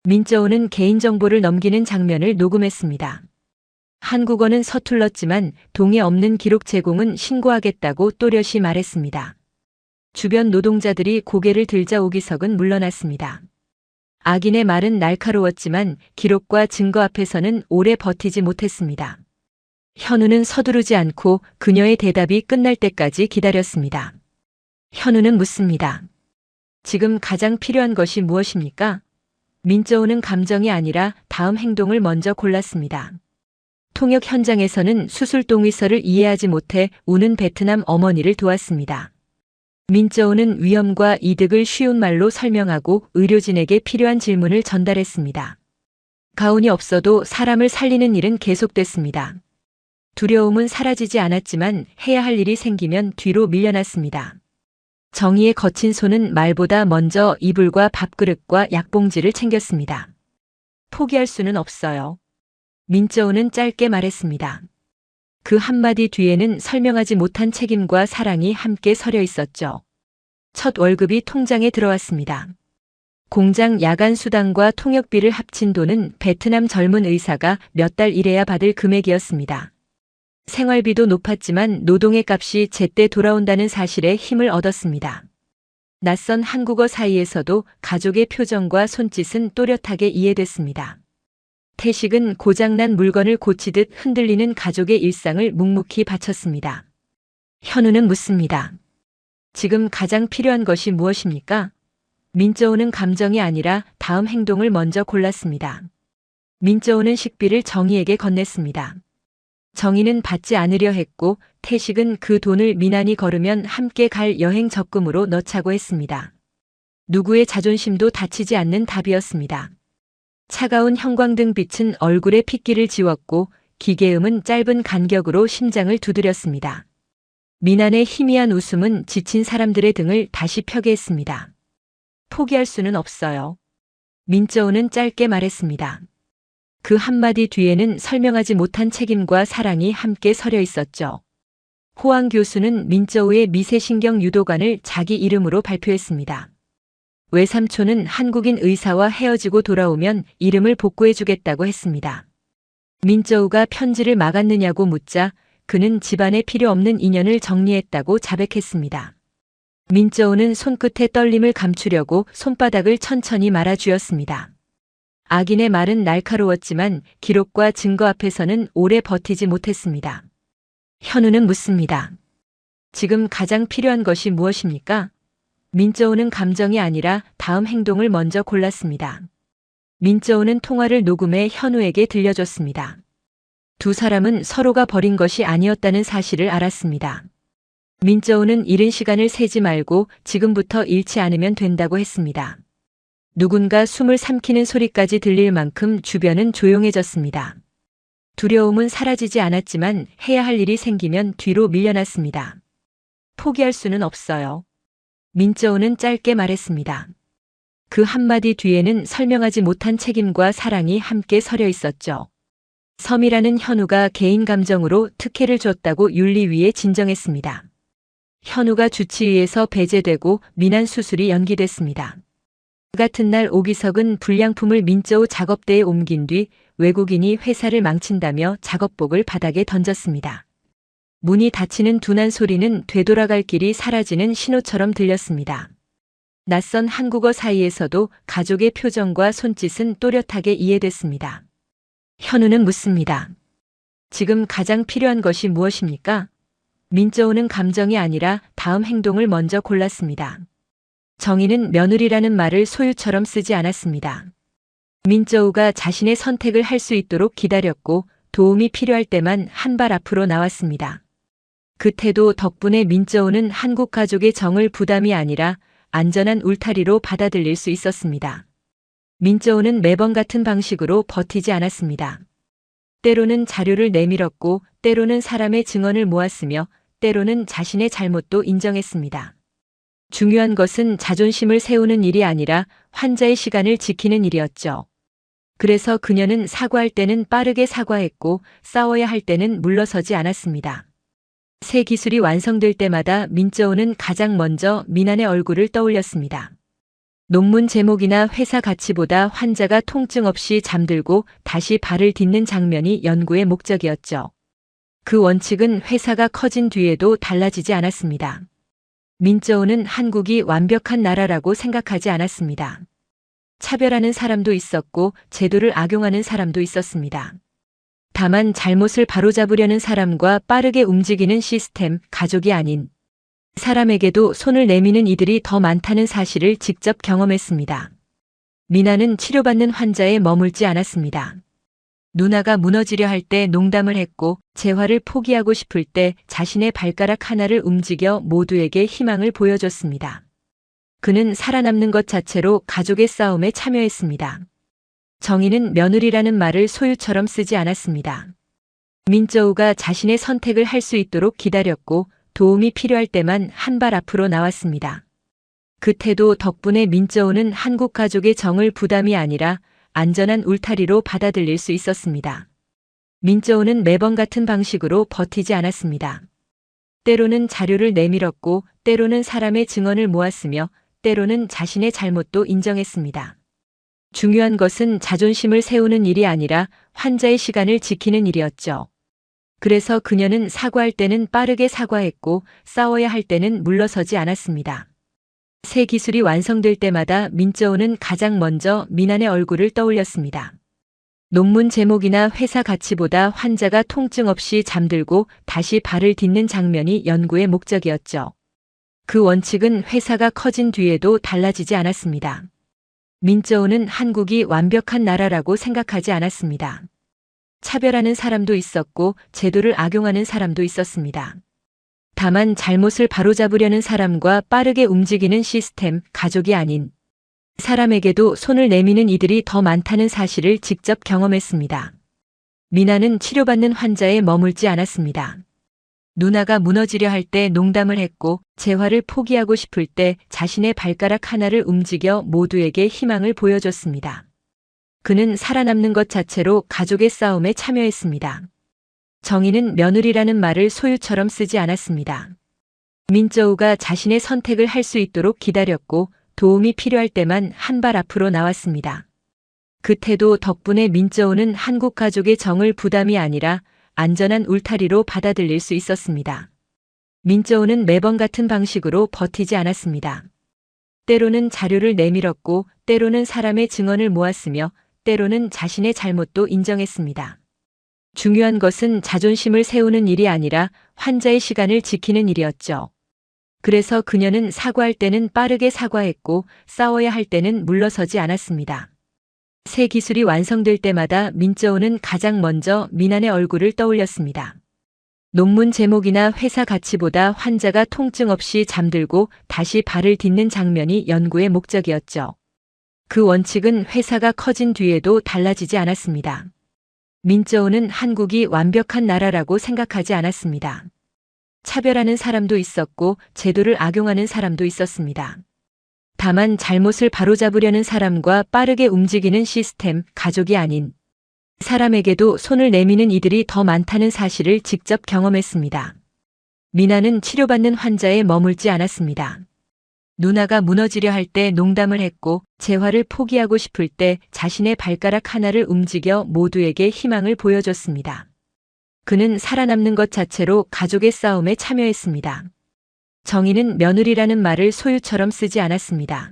민저우는 개인정보를 넘기는 장면을 녹음했습니다. 한국어는 서툴렀지만 동의 없는 기록 제공은 신고하겠다고 또렷이 말했습니다. 주변 노동자들이 고개를 들자 오기석은 물러났습니다. 악인의 말은 날카로웠지만 기록과 증거 앞에서는 오래 버티지 못했습니다. 현우는 서두르지 않고 그녀의 대답이 끝날 때까지 기다렸습니다. 현우는 묻습니다. 지금 가장 필요한 것이 무엇입니까? 민저우는 감정이 아니라 다음 행동을 먼저 골랐습니다. 통역 현장에서는 수술 동의서를 이해하지 못해 우는 베트남 어머니를 도왔습니다. 민저우는 위험과 이득을 쉬운 말로 설명하고 의료진에게 필요한 질문을 전달했습니다. 가운이 없어도 사람을 살리는 일은 계속됐습니다. 두려움은 사라지지 않았지만 해야 할 일이 생기면 뒤로 밀려났습니다. 정희의 거친 손은 말보다 먼저 이불과 밥그릇과 약봉지를 챙겼습니다. 포기할 수는 없어요. 민저우는 짧게 말했습니다. 그 한마디 뒤에는 설명하지 못한 책임과 사랑이 함께 서려 있었죠. 첫 월급이 통장에 들어왔습니다. 공장 야간 수당과 통역비를 합친 돈은 베트남 젊은 의사가 몇 달 일해야 받을 금액이었습니다. 생활비도 높았지만 노동의 값이 제때 돌아온다는 사실에 힘을 얻었습니다. 낯선 한국어 사이에서도 가족의 표정과 손짓은 또렷하게 이해됐습니다. 태식은 고장난 물건을 고치듯 흔들리는 가족의 일상을 묵묵히 바쳤습니다. 현우는 묻습니다. 지금 가장 필요한 것이 무엇입니까? 민저우는 감정이 아니라 다음 행동을 먼저 골랐습니다. 민저우는 식비를 정희에게 건넸습니다. 정희는 받지 않으려 했고 태식은 그 돈을 민안이 걸으면 함께 갈 여행 적금으로 넣자고 했습니다. 누구의 자존심도 다치지 않는 답이었습니다. 차가운 형광등 빛은 얼굴의 핏기를 지웠고 기계음은 짧은 간격으로 심장을 두드렸습니다. 민안의 희미한 웃음은 지친 사람들의 등을 다시 펴게 했습니다. 포기할 수는 없어요. 민저우는 짧게 말했습니다. 그 한마디 뒤에는 설명하지 못한 책임과 사랑이 함께 서려 있었죠. 호황 교수는 민저우의 미세신경 유도관을 자기 이름으로 발표했습니다. 외삼촌은 한국인 의사와 헤어지고 돌아오면 이름을 복구해주겠다고 했습니다. 민저우가 편지를 막았느냐고 묻자 그는 집안에 필요 없는 인연을 정리했다고 자백했습니다. 민저우는 손끝의 떨림을 감추려고 손바닥을 천천히 말아주었습니다. 악인의 말은 날카로웠지만 기록과 증거 앞에서는 오래 버티지 못했습니다. 현우는 묻습니다. 지금 가장 필요한 것이 무엇입니까? 민저우는 감정이 아니라 다음 행동을 먼저 골랐습니다. 민저우는 통화를 녹음해 현우에게 들려줬습니다. 두 사람은 서로가 버린 것이 아니었다는 사실을 알았습니다. 민저우는 잃은 시간을 세지 말고 지금부터 잃지 않으면 된다고 했습니다. 누군가 숨을 삼키는 소리까지 들릴 만큼 주변은 조용해졌습니다. 두려움은 사라지지 않았지만 해야 할 일이 생기면 뒤로 밀려났습니다. 포기할 수는 없어요. 민저우는 짧게 말했습니다. 그 한마디 뒤에는 설명하지 못한 책임과 사랑이 함께 서려 있었죠. 섬이라는 현우가 개인 감정으로 특혜를 줬다고 윤리위에 진정했습니다. 현우가 주치의에서 배제되고 민환 수술이 연기됐습니다. 그 같은 날 오기석은 불량품을 민저우 작업대에 옮긴 뒤 외국인이 회사를 망친다며 작업복을 바닥에 던졌습니다. 문이 닫히는 둔한 소리는 되돌아갈 길이 사라지는 신호처럼 들렸습니다. 낯선 한국어 사이에서도 가족의 표정과 손짓은 또렷하게 이해됐습니다. 현우는 묻습니다. 지금 가장 필요한 것이 무엇입니까? 민저우는 감정이 아니라 다음 행동을 먼저 골랐습니다. 정의는 며느리라는 말을 소유처럼 쓰지 않았습니다. 민저우가 자신의 선택을 할 수 있도록 기다렸고 도움이 필요할 때만 한 발 앞으로 나왔습니다. 그 태도 덕분에 민저우는 한국 가족의 정을 부담이 아니라 안전한 울타리로 받아들일 수 있었습니다. 민저우는 매번 같은 방식으로 버티지 않았습니다. 때로는 자료를 내밀었고 때로는 사람의 증언을 모았으며 때로는 자신의 잘못도 인정했습니다. 중요한 것은 자존심을 세우는 일이 아니라 환자의 시간을 지키는 일이었죠. 그래서 그녀는 사과할 때는 빠르게 사과했고 싸워야 할 때는 물러서지 않았습니다. 새 기술이 완성될 때마다 민저우는 가장 먼저 민환의 얼굴을 떠올렸습니다. 논문 제목이나 회사 가치보다 환자가 통증 없이 잠들고 다시 발을 딛는 장면이 연구의 목적이었죠. 그 원칙은 회사가 커진 뒤에도 달라지지 않았습니다. 민저우는 한국이 완벽한 나라라고 생각하지 않았습니다. 차별하는 사람도 있었고 제도를 악용하는 사람도 있었습니다. 다만 잘못을 바로잡으려는 사람과 빠르게 움직이는 시스템, 가족이 아닌 사람에게도 손을 내미는 이들이 더 많다는 사실을 직접 경험했습니다. 미나는 치료받는 환자에 머물지 않았습니다. 누나가 무너지려 할 때 농담을 했고 재활을 포기하고 싶을 때 자신의 발가락 하나를 움직여 모두에게 희망을 보여줬습니다. 그는 살아남는 것 자체로 가족의 싸움에 참여했습니다. 정의는 며느리라는 말을 소유처럼 쓰지 않았습니다. 민저우가 자신의 선택을 할 수 있도록 기다렸고 도움이 필요할 때만 한 발 앞으로 나왔습니다. 그 태도 덕분에 민저우는 한국 가족의 정을 부담이 아니라 안전한 울타리로 받아들일 수 있었습니다. 민저우는 매번 같은 방식으로 버티지 않았습니다. 때로는 자료를 내밀었고 때로는 사람의 증언을 모았으며 때로는 자신의 잘못도 인정했습니다. 중요한 것은 자존심을 세우는 일이 아니라 환자의 시간을 지키는 일이었죠. 그래서 그녀는 사과할 때는 빠르게 사과했고 싸워야 할 때는 물러서지 않았습니다. 새 기술이 완성될 때마다 민저우는 가장 먼저 민환의 얼굴을 떠올렸습니다. 논문 제목이나 회사 가치보다 환자가 통증 없이 잠들고 다시 발을 딛는 장면이 연구의 목적이었죠. 그 원칙은 회사가 커진 뒤에도 달라지지 않았습니다. 민저우는 한국이 완벽한 나라라고 생각하지 않았습니다. 차별하는 사람도 있었고 제도를 악용하는 사람도 있었습니다. 다만 잘못을 바로잡으려는 사람과 빠르게 움직이는 시스템, 가족이 아닌 사람에게도 손을 내미는 이들이 더 많다는 사실을 직접 경험했습니다. 미나는 치료받는 환자에 머물지 않았습니다. 누나가 무너지려 할 때 농담을 했고 재활을 포기하고 싶을 때 자신의 발가락 하나를 움직여 모두에게 희망을 보여줬습니다. 그는 살아남는 것 자체로 가족의 싸움에 참여했습니다. 정의는 며느리라는 말을 소유처럼 쓰지 않았습니다. 민저우가 자신의 선택을 할 수 있도록 기다렸고 도움이 필요할 때만 한 발 앞으로 나왔습니다. 그 태도 덕분에 민저우는 한국 가족의 정을 부담이 아니라 안전한 울타리로 받아들일 수 있었습니다. 민저우는 매번 같은 방식으로 버티지 않았습니다. 때로는 자료를 내밀었고 때로는 사람의 증언을 모았으며 때로는 자신의 잘못도 인정했습니다. 중요한 것은 자존심을 세우는 일이 아니라 환자의 시간을 지키는 일이었죠. 그래서 그녀는 사과할 때는 빠르게 사과했고 싸워야 할 때는 물러서지 않았습니다. 새 기술이 완성될 때마다 민저우는 가장 먼저 민환의 얼굴을 떠올렸습니다. 논문 제목이나 회사 가치보다 환자가 통증 없이 잠들고 다시 발을 딛는 장면이 연구의 목적이었죠. 그 원칙은 회사가 커진 뒤에도 달라지지 않았습니다. 민저우는 한국이 완벽한 나라라고 생각하지 않았습니다. 차별하는 사람도 있었고 제도를 악용하는 사람도 있었습니다. 다만 잘못을 바로잡으려는 사람과 빠르게 움직이는 시스템, 가족이 아닌 사람에게도 손을 내미는 이들이 더 많다는 사실을 직접 경험했습니다. 미나는 치료받는 환자에 머물지 않았습니다. 누나가 무너지려 할 때 농담을 했고 재활을 포기하고 싶을 때 자신의 발가락 하나를 움직여 모두에게 희망을 보여줬습니다. 그는 살아남는 것 자체로 가족의 싸움에 참여했습니다. 정의는 며느리라는 말을 소유처럼 쓰지 않았습니다.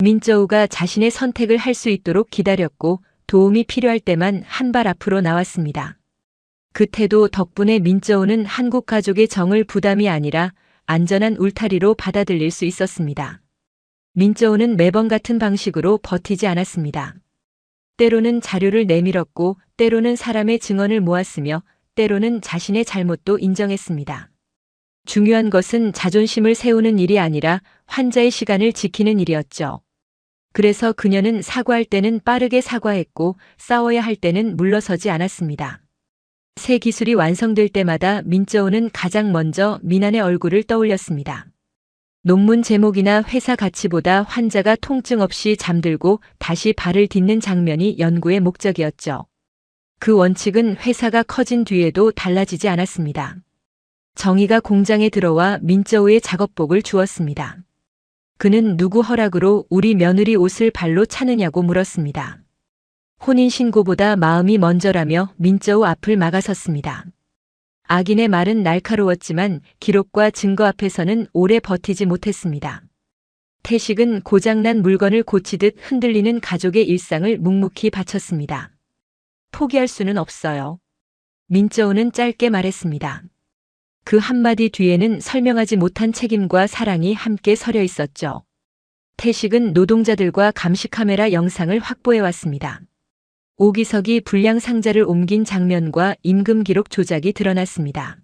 민저우가 자신의 선택을 할 수 있도록 기다렸고 도움이 필요할 때만 한 발 앞으로 나왔습니다. 그 태도 덕분에 민저우는 한국 가족의 정을 부담이 아니라 안전한 울타리로 받아들일 수 있었습니다. 민저우는 매번 같은 방식으로 버티지 않았습니다. 때로는 자료를 내밀었고 때로는 사람의 증언을 모았으며 때로는 자신의 잘못도 인정했습니다. 중요한 것은 자존심을 세우는 일이 아니라 환자의 시간을 지키는 일이었죠. 그래서 그녀는 사과할 때는 빠르게 사과했고 싸워야 할 때는 물러서지 않았습니다. 새 기술이 완성될 때마다 민저우는 가장 먼저 미난의 얼굴을 떠올렸습니다. 논문 제목이나 회사 가치보다 환자가 통증 없이 잠들고 다시 발을 딛는 장면이 연구의 목적이었죠. 그 원칙은 회사가 커진 뒤에도 달라지지 않았습니다. 정의가 공장에 들어와 민저우의 작업복을 주었습니다. 그는 누구 허락으로 우리 며느리 옷을 발로 차느냐고 물었습니다. 혼인신고보다 마음이 먼저라며 민저우 앞을 막아섰습니다. 악인의 말은 날카로웠지만 기록과 증거 앞에서는 오래 버티지 못했습니다. 태식은 고장난 물건을 고치듯 흔들리는 가족의 일상을 묵묵히 바쳤습니다. 포기할 수는 없어요. 민저우는 짧게 말했습니다. 그 한마디 뒤에는 설명하지 못한 책임과 사랑이 함께 서려 있었죠. 태식은 노동자들과 감시카메라 영상을 확보해왔습니다. 오기석이 불량 상자를 옮긴 장면과 임금 기록 조작이 드러났습니다.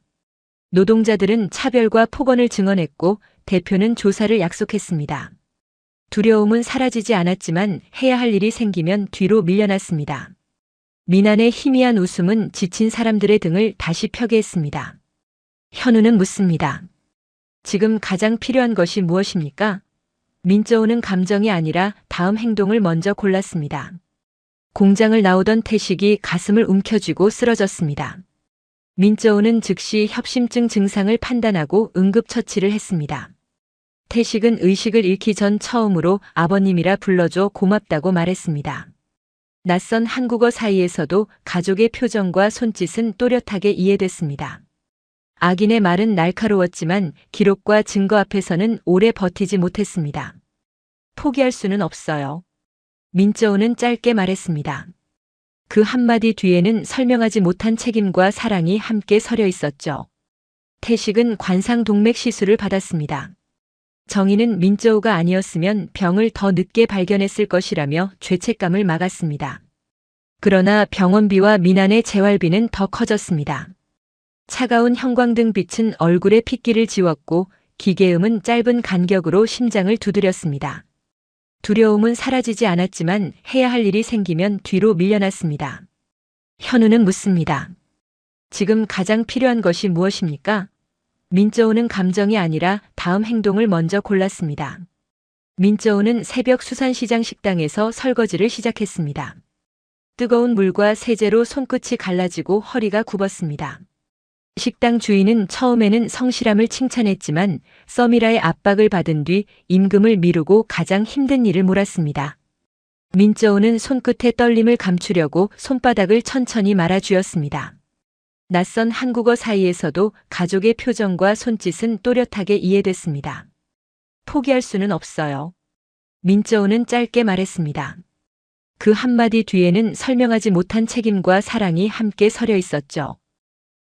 노동자들은 차별과 폭언을 증언했고 대표는 조사를 약속했습니다. 두려움은 사라지지 않았지만 해야 할 일이 생기면 뒤로 밀려났습니다. 미난의 희미한 웃음은 지친 사람들의 등을 다시 펴게 했습니다. 현우는 묻습니다. 지금 가장 필요한 것이 무엇입니까? 민저우는 감정이 아니라 다음 행동을 먼저 골랐습니다. 공장을 나오던 태식이 가슴을 움켜쥐고 쓰러졌습니다. 민저우는 즉시 협심증 증상을 판단하고 응급처치를 했습니다. 태식은 의식을 잃기 전 처음으로 아버님이라 불러줘 고맙다고 말했습니다. 낯선 한국어 사이에서도 가족의 표정과 손짓은 또렷하게 이해됐습니다. 악인의 말은 날카로웠지만 기록과 증거 앞에서는 오래 버티지 못했습니다. 포기할 수는 없어요. 민저우는 짧게 말했습니다. 그 한마디 뒤에는 설명하지 못한 책임과 사랑이 함께 서려 있었죠. 태식은 관상동맥 시술을 받았습니다. 정의는 민저우가 아니었으면 병을 더 늦게 발견했을 것이라며 죄책감을 막았습니다. 그러나 병원비와 미난의 재활비는 더 커졌습니다. 차가운 형광등 빛은 얼굴의 핏기를 지웠고 기계음은 짧은 간격으로 심장을 두드렸습니다. 두려움은 사라지지 않았지만 해야 할 일이 생기면 뒤로 밀려났습니다. 현우는 묻습니다. 지금 가장 필요한 것이 무엇입니까? 민저우는 감정이 아니라 다음 행동을 먼저 골랐습니다. 민저우는 새벽 수산시장 식당에서 설거지를 시작했습니다. 뜨거운 물과 세제로 손끝이 갈라지고 허리가 굽었습니다. 식당 주인은 처음에는 성실함을 칭찬했지만 서미라의 압박을 받은 뒤 임금을 미루고 가장 힘든 일을 몰았습니다. 민저우는 손끝의 떨림을 감추려고 손바닥을 천천히 말아쥐었습니다. 낯선 한국어 사이에서도 가족의 표정과 손짓은 또렷하게 이해됐습니다. 포기할 수는 없어요. 민저우는 짧게 말했습니다. 그 한마디 뒤에는 설명하지 못한 책임과 사랑이 함께 서려 있었죠.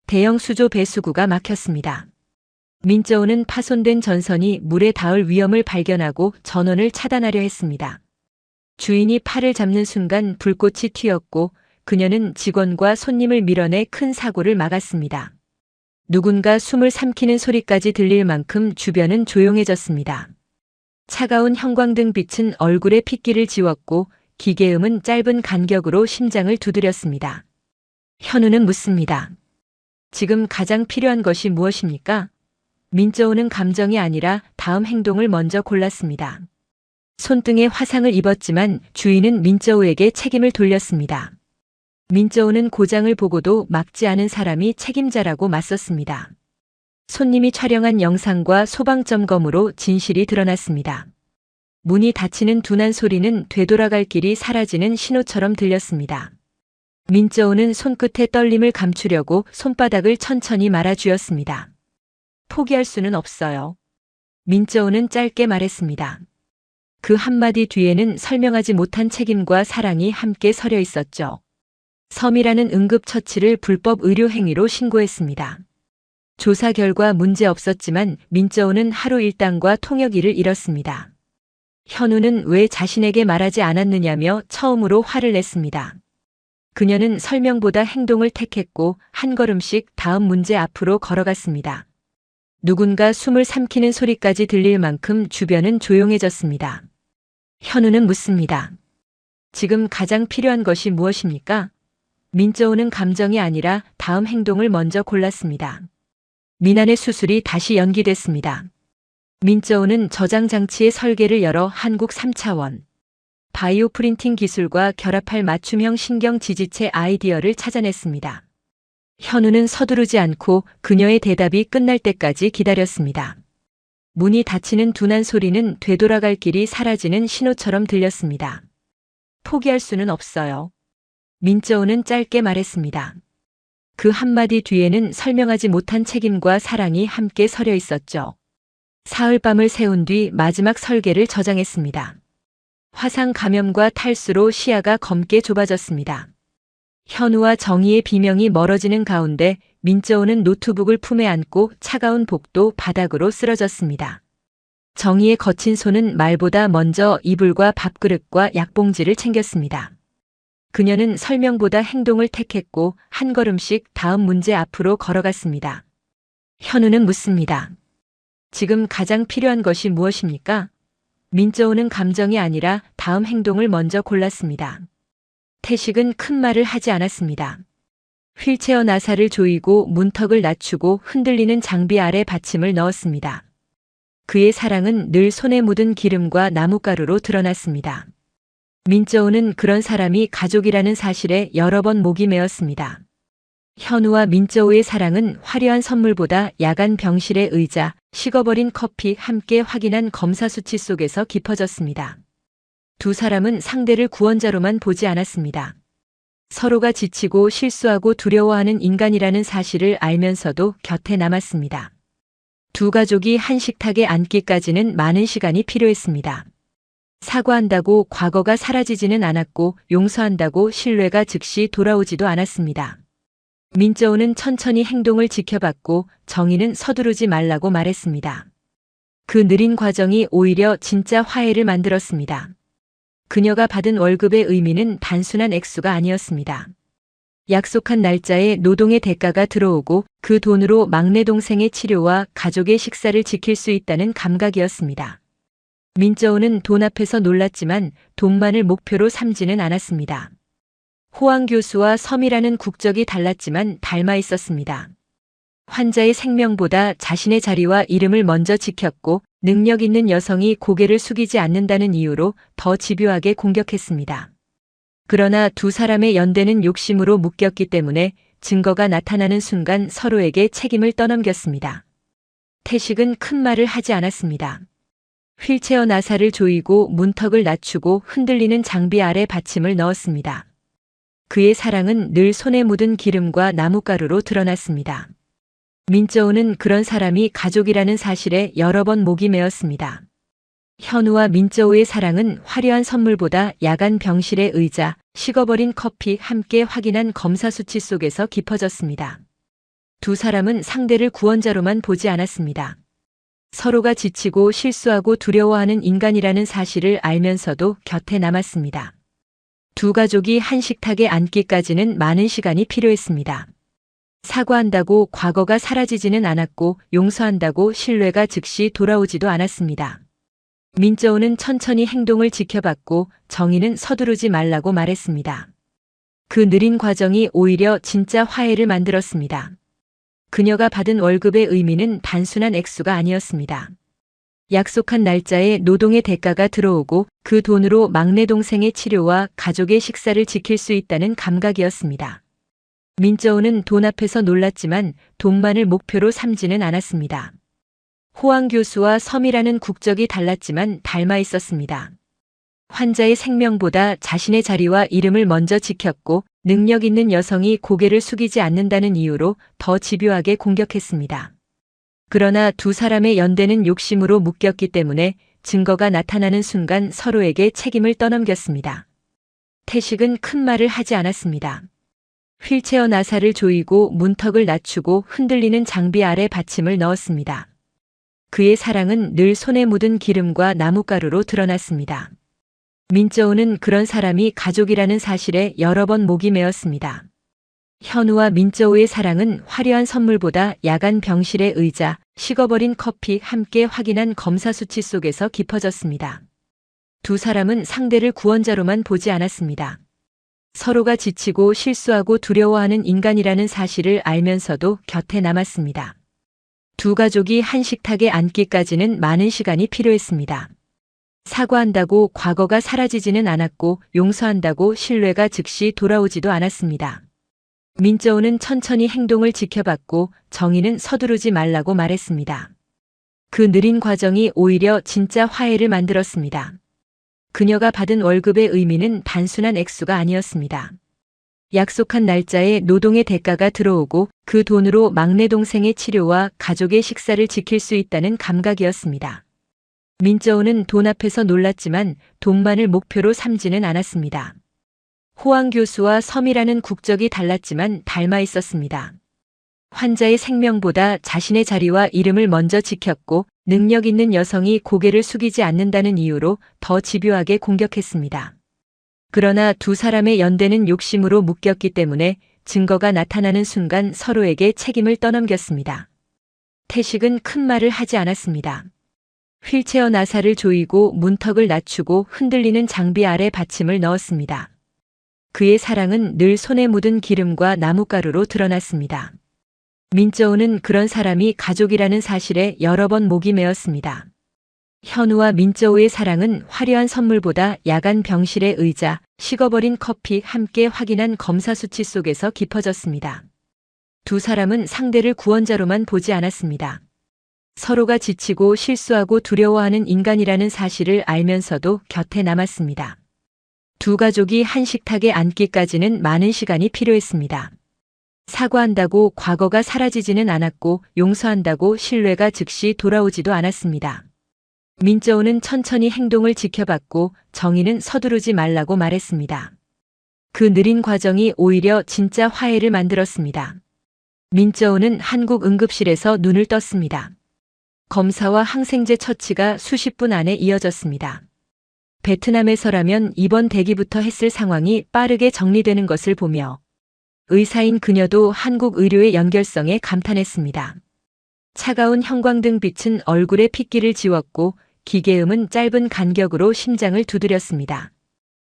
대형 수조 배수구가 막혔습니다. 민저우는 파손된 전선이 물에 닿을 위험을 발견하고 전원을 차단하려 했습니다. 주인이 팔을 잡는 순간 불꽃이 튀었고 그녀는 직원과 손님을 밀어내 큰 사고를 막았습니다. 누군가 숨을 삼키는 소리까지 들릴 만큼 주변은 조용해졌습니다. 차가운 형광등 빛은 얼굴의 핏기를 지웠고 기계음은 짧은 간격으로 심장을 두드렸습니다. 현우는 묻습니다. 지금 가장 필요한 것이 무엇입니까? 민저우는 감정이 아니라 다음 행동을 먼저 골랐습니다. 손등에 화상을 입었지만 주인은 민저우에게 책임을 돌렸습니다. 민저우는 고장을 보고도 막지 않은 사람이 책임자라고 맞섰습니다. 손님이 촬영한 영상과 소방점검으로 진실이 드러났습니다. 문이 닫히는 둔한 소리는 되돌아갈 길이 사라지는 신호처럼 들렸습니다. 민저우는 손끝에 떨림을 감추려고 손바닥을 천천히 말아쥐었습니다. 포기할 수는 없어요. 민저우는 짧게 말했습니다. 그 한마디 뒤에는 설명하지 못한 책임과 사랑이 함께 서려 있었죠. 섬이라는 응급처치를 불법 의료행위로 신고했습니다. 조사 결과 문제 없었지만 민저우는 하루 일당과 통역일을 잃었습니다. 현우는 왜 자신에게 말하지 않았느냐며 처음으로 화를 냈습니다. 그녀는 설명보다 행동을 택했고 한 걸음씩 다음 문제 앞으로 걸어갔습니다. 누군가 숨을 삼키는 소리까지 들릴 만큼 주변은 조용해졌습니다. 현우는 묻습니다. 지금 가장 필요한 것이 무엇입니까? 민저우는 감정이 아니라 다음 행동을 먼저 골랐습니다. 민안의 수술이 다시 연기됐습니다. 민저우는 저장 장치의 설계를 열어 한국 3차원 바이오 프린팅 기술과 결합할 맞춤형 신경 지지체 아이디어를 찾아냈습니다. 현우는 서두르지 않고 그녀의 대답이 끝날 때까지 기다렸습니다. 문이 닫히는 둔한 소리는 되돌아갈 길이 사라지는 신호처럼 들렸습니다. 포기할 수는 없어요. 민저우는 짧게 말했습니다. 그 한마디 뒤에는 설명하지 못한 책임과 사랑이 함께 서려 있었죠. 사흘밤을 새운 뒤 마지막 설계를 저장했습니다. 화상 감염과 탈수로 시야가 검게 좁아졌습니다. 현우와 정희의 비명이 멀어지는 가운데 민저우는 노트북을 품에 안고 차가운 복도 바닥으로 쓰러졌습니다. 정희의 거친 손은 말보다 먼저 이불과 밥그릇과 약봉지를 챙겼습니다. 그녀는 설명보다 행동을 택했고 한 걸음씩 다음 문제 앞으로 걸어갔습니다. 현우는 묻습니다. 지금 가장 필요한 것이 무엇입니까? 민저우는 감정이 아니라 다음 행동을 먼저 골랐습니다. 태식은 큰 말을 하지 않았습니다. 휠체어 나사를 조이고 문턱을 낮추고 흔들리는 장비 아래 받침을 넣었습니다. 그의 사랑은 늘 손에 묻은 기름과 나뭇가루로 드러났습니다. 민저우는 그런 사람이 가족이라는 사실에 여러 번 목이 메었습니다. 현우와 민저우의 사랑은 화려한 선물보다 야간 병실의 의자, 식어버린 커피 함께 확인한 검사 수치 속에서 깊어졌습니다. 두 사람은 상대를 구원자로만 보지 않았습니다. 서로가 지치고 실수하고 두려워하는 인간이라는 사실을 알면서도 곁에 남았습니다. 두 가족이 한 식탁에 앉기까지는 많은 시간이 필요했습니다. 사과한다고 과거가 사라지지는 않았고 용서한다고 신뢰가 즉시 돌아오지도 않았습니다. 민저우는 천천히 행동을 지켜봤고 정희는 서두르지 말라고 말했습니다. 그 느린 과정이 오히려 진짜 화해를 만들었습니다. 그녀가 받은 월급의 의미는 단순한 액수가 아니었습니다. 약속한 날짜에 노동의 대가가 들어오고 그 돈으로 막내 동생의 치료와 가족의 식사를 지킬 수 있다는 감각이었습니다. 민저우는 돈 앞에서 놀랐지만 돈만을 목표로 삼지는 않았습니다. 호황 교수와 섬이라는 국적이 달랐지만 닮아 있었습니다. 환자의 생명보다 자신의 자리와 이름을 먼저 지켰고 능력 있는 여성이 고개를 숙이지 않는다는 이유로 더 집요하게 공격했습니다. 그러나 두 사람의 연대는 욕심으로 묶였기 때문에 증거가 나타나는 순간 서로에게 책임을 떠넘겼습니다. 태식은 큰 말을 하지 않았습니다. 휠체어 나사를 조이고 문턱을 낮추고 흔들리는 장비 아래 받침을 넣었습니다. 그의 사랑은 늘 손에 묻은 기름과 나뭇가루로 드러났습니다. 민저우는 그런 사람이 가족이라는 사실에 여러 번 목이 메었습니다. 현우와 민저우의 사랑은 화려한 선물보다 야간 병실의 의자, 식어버린 커피 함께 확인한 검사 수치 속에서 깊어졌습니다. 두 사람은 상대를 구원자로만 보지 않았습니다. 서로가 지치고 실수하고 두려워하는 인간이라는 사실을 알면서도 곁에 남았습니다. 두 가족이 한 식탁에 앉기까지는 많은 시간이 필요했습니다. 사과한다고 과거가 사라지지는 않았고 용서한다고 신뢰가 즉시 돌아오지도 않았습니다. 민저우는 천천히 행동을 지켜봤고 정희는 서두르지 말라고 말했습니다. 그 느린 과정이 오히려 진짜 화해를 만들었습니다. 그녀가 받은 월급의 의미는 단순한 액수가 아니었습니다. 약속한 날짜에 노동의 대가가 들어오고 그 돈으로 막내 동생의 치료와 가족의 식사를 지킬 수 있다는 감각이었습니다. 민저우는 돈 앞에서 놀랐지만 돈만을 목표로 삼지는 않았습니다. 호황 교수와 섬이라는 국적이 달랐지만 닮아 있었습니다. 환자의 생명보다 자신의 자리와 이름을 먼저 지켰고 능력 있는 여성이 고개를 숙이지 않는다는 이유로 더 집요하게 공격했습니다. 그러나 두 사람의 연대는 욕심으로 묶였기 때문에 증거가 나타나는 순간 서로에게 책임을 떠넘겼습니다. 태식은 큰 말을 하지 않았습니다. 휠체어 나사를 조이고 문턱을 낮추고 흔들리는 장비 아래 받침을 넣었습니다. 그의 사랑은 늘 손에 묻은 기름과 나뭇가루로 드러났습니다. 민저우는 그런 사람이 가족이라는 사실에 여러 번 목이 메었습니다. 현우와 민저우의 사랑은 화려한 선물보다 야간 병실의 의자, 식어버린 커피 함께 확인한 검사 수치 속에서 깊어졌습니다. 두 사람은 상대를 구원자로만 보지 않았습니다. 서로가 지치고 실수하고 두려워하는 인간이라는 사실을 알면서도 곁에 남았습니다. 두 가족이 한 식탁에 앉기까지는 많은 시간이 필요했습니다. 사과한다고 과거가 사라지지는 않았고 용서한다고 신뢰가 즉시 돌아오지도 않았습니다. 민저우는 천천히 행동을 지켜봤고 정의는 서두르지 말라고 말했습니다. 그 느린 과정이 오히려 진짜 화해를 만들었습니다. 그녀가 받은 월급의 의미는 단순한 액수가 아니었습니다. 약속한 날짜에 노동의 대가가 들어오고 그 돈으로 막내 동생의 치료와 가족의 식사를 지킬 수 있다는 감각이었습니다. 민저우는 돈 앞에서 놀랐지만 돈만을 목표로 삼지는 않았습니다. 호황 교수와 섬이라는 국적이 달랐지만 닮아 있었습니다. 환자의 생명보다 자신의 자리와 이름을 먼저 지켰고 능력 있는 여성이 고개를 숙이지 않는다는 이유로 더 집요하게 공격했습니다. 그러나 두 사람의 연대는 욕심으로 묶였기 때문에 증거가 나타나는 순간 서로에게 책임을 떠넘겼습니다. 태식은 큰 말을 하지 않았습니다. 휠체어 나사를 조이고 문턱을 낮추고 흔들리는 장비 아래 받침을 넣었습니다. 그의 사랑은 늘 손에 묻은 기름과 나뭇가루로 드러났습니다. 민저우는 그런 사람이 가족이라는 사실에 여러 번 목이 메었습니다. 현우와 민저우의 사랑은 화려한 선물보다 야간 병실의 의자, 식어버린 커피 함께 확인한 검사 수치 속에서 깊어졌습니다. 두 사람은 상대를 구원자로만 보지 않았습니다. 서로가 지치고 실수하고 두려워하는 인간이라는 사실을 알면서도 곁에 남았습니다. 두 가족이 한 식탁에 앉기까지는 많은 시간이 필요했습니다. 사과한다고 과거가 사라지지는 않았고 용서한다고 신뢰가 즉시 돌아오지도 않았습니다. 민저우는 천천히 행동을 지켜봤고 정의는 서두르지 말라고 말했습니다. 그 느린 과정이 오히려 진짜 화해를 만들었습니다. 민저우는 한국 응급실에서 눈을 떴습니다. 검사와 항생제 처치가 수십 분 안에 이어졌습니다. 베트남에서라면 입원 대기부터 했을 상황이 빠르게 정리되는 것을 보며 의사인 그녀도 한국 의료의 연결성에 감탄했습니다. 차가운 형광등 빛은 얼굴의 핏기를 지웠고 기계음은 짧은 간격으로 심장을 두드렸습니다.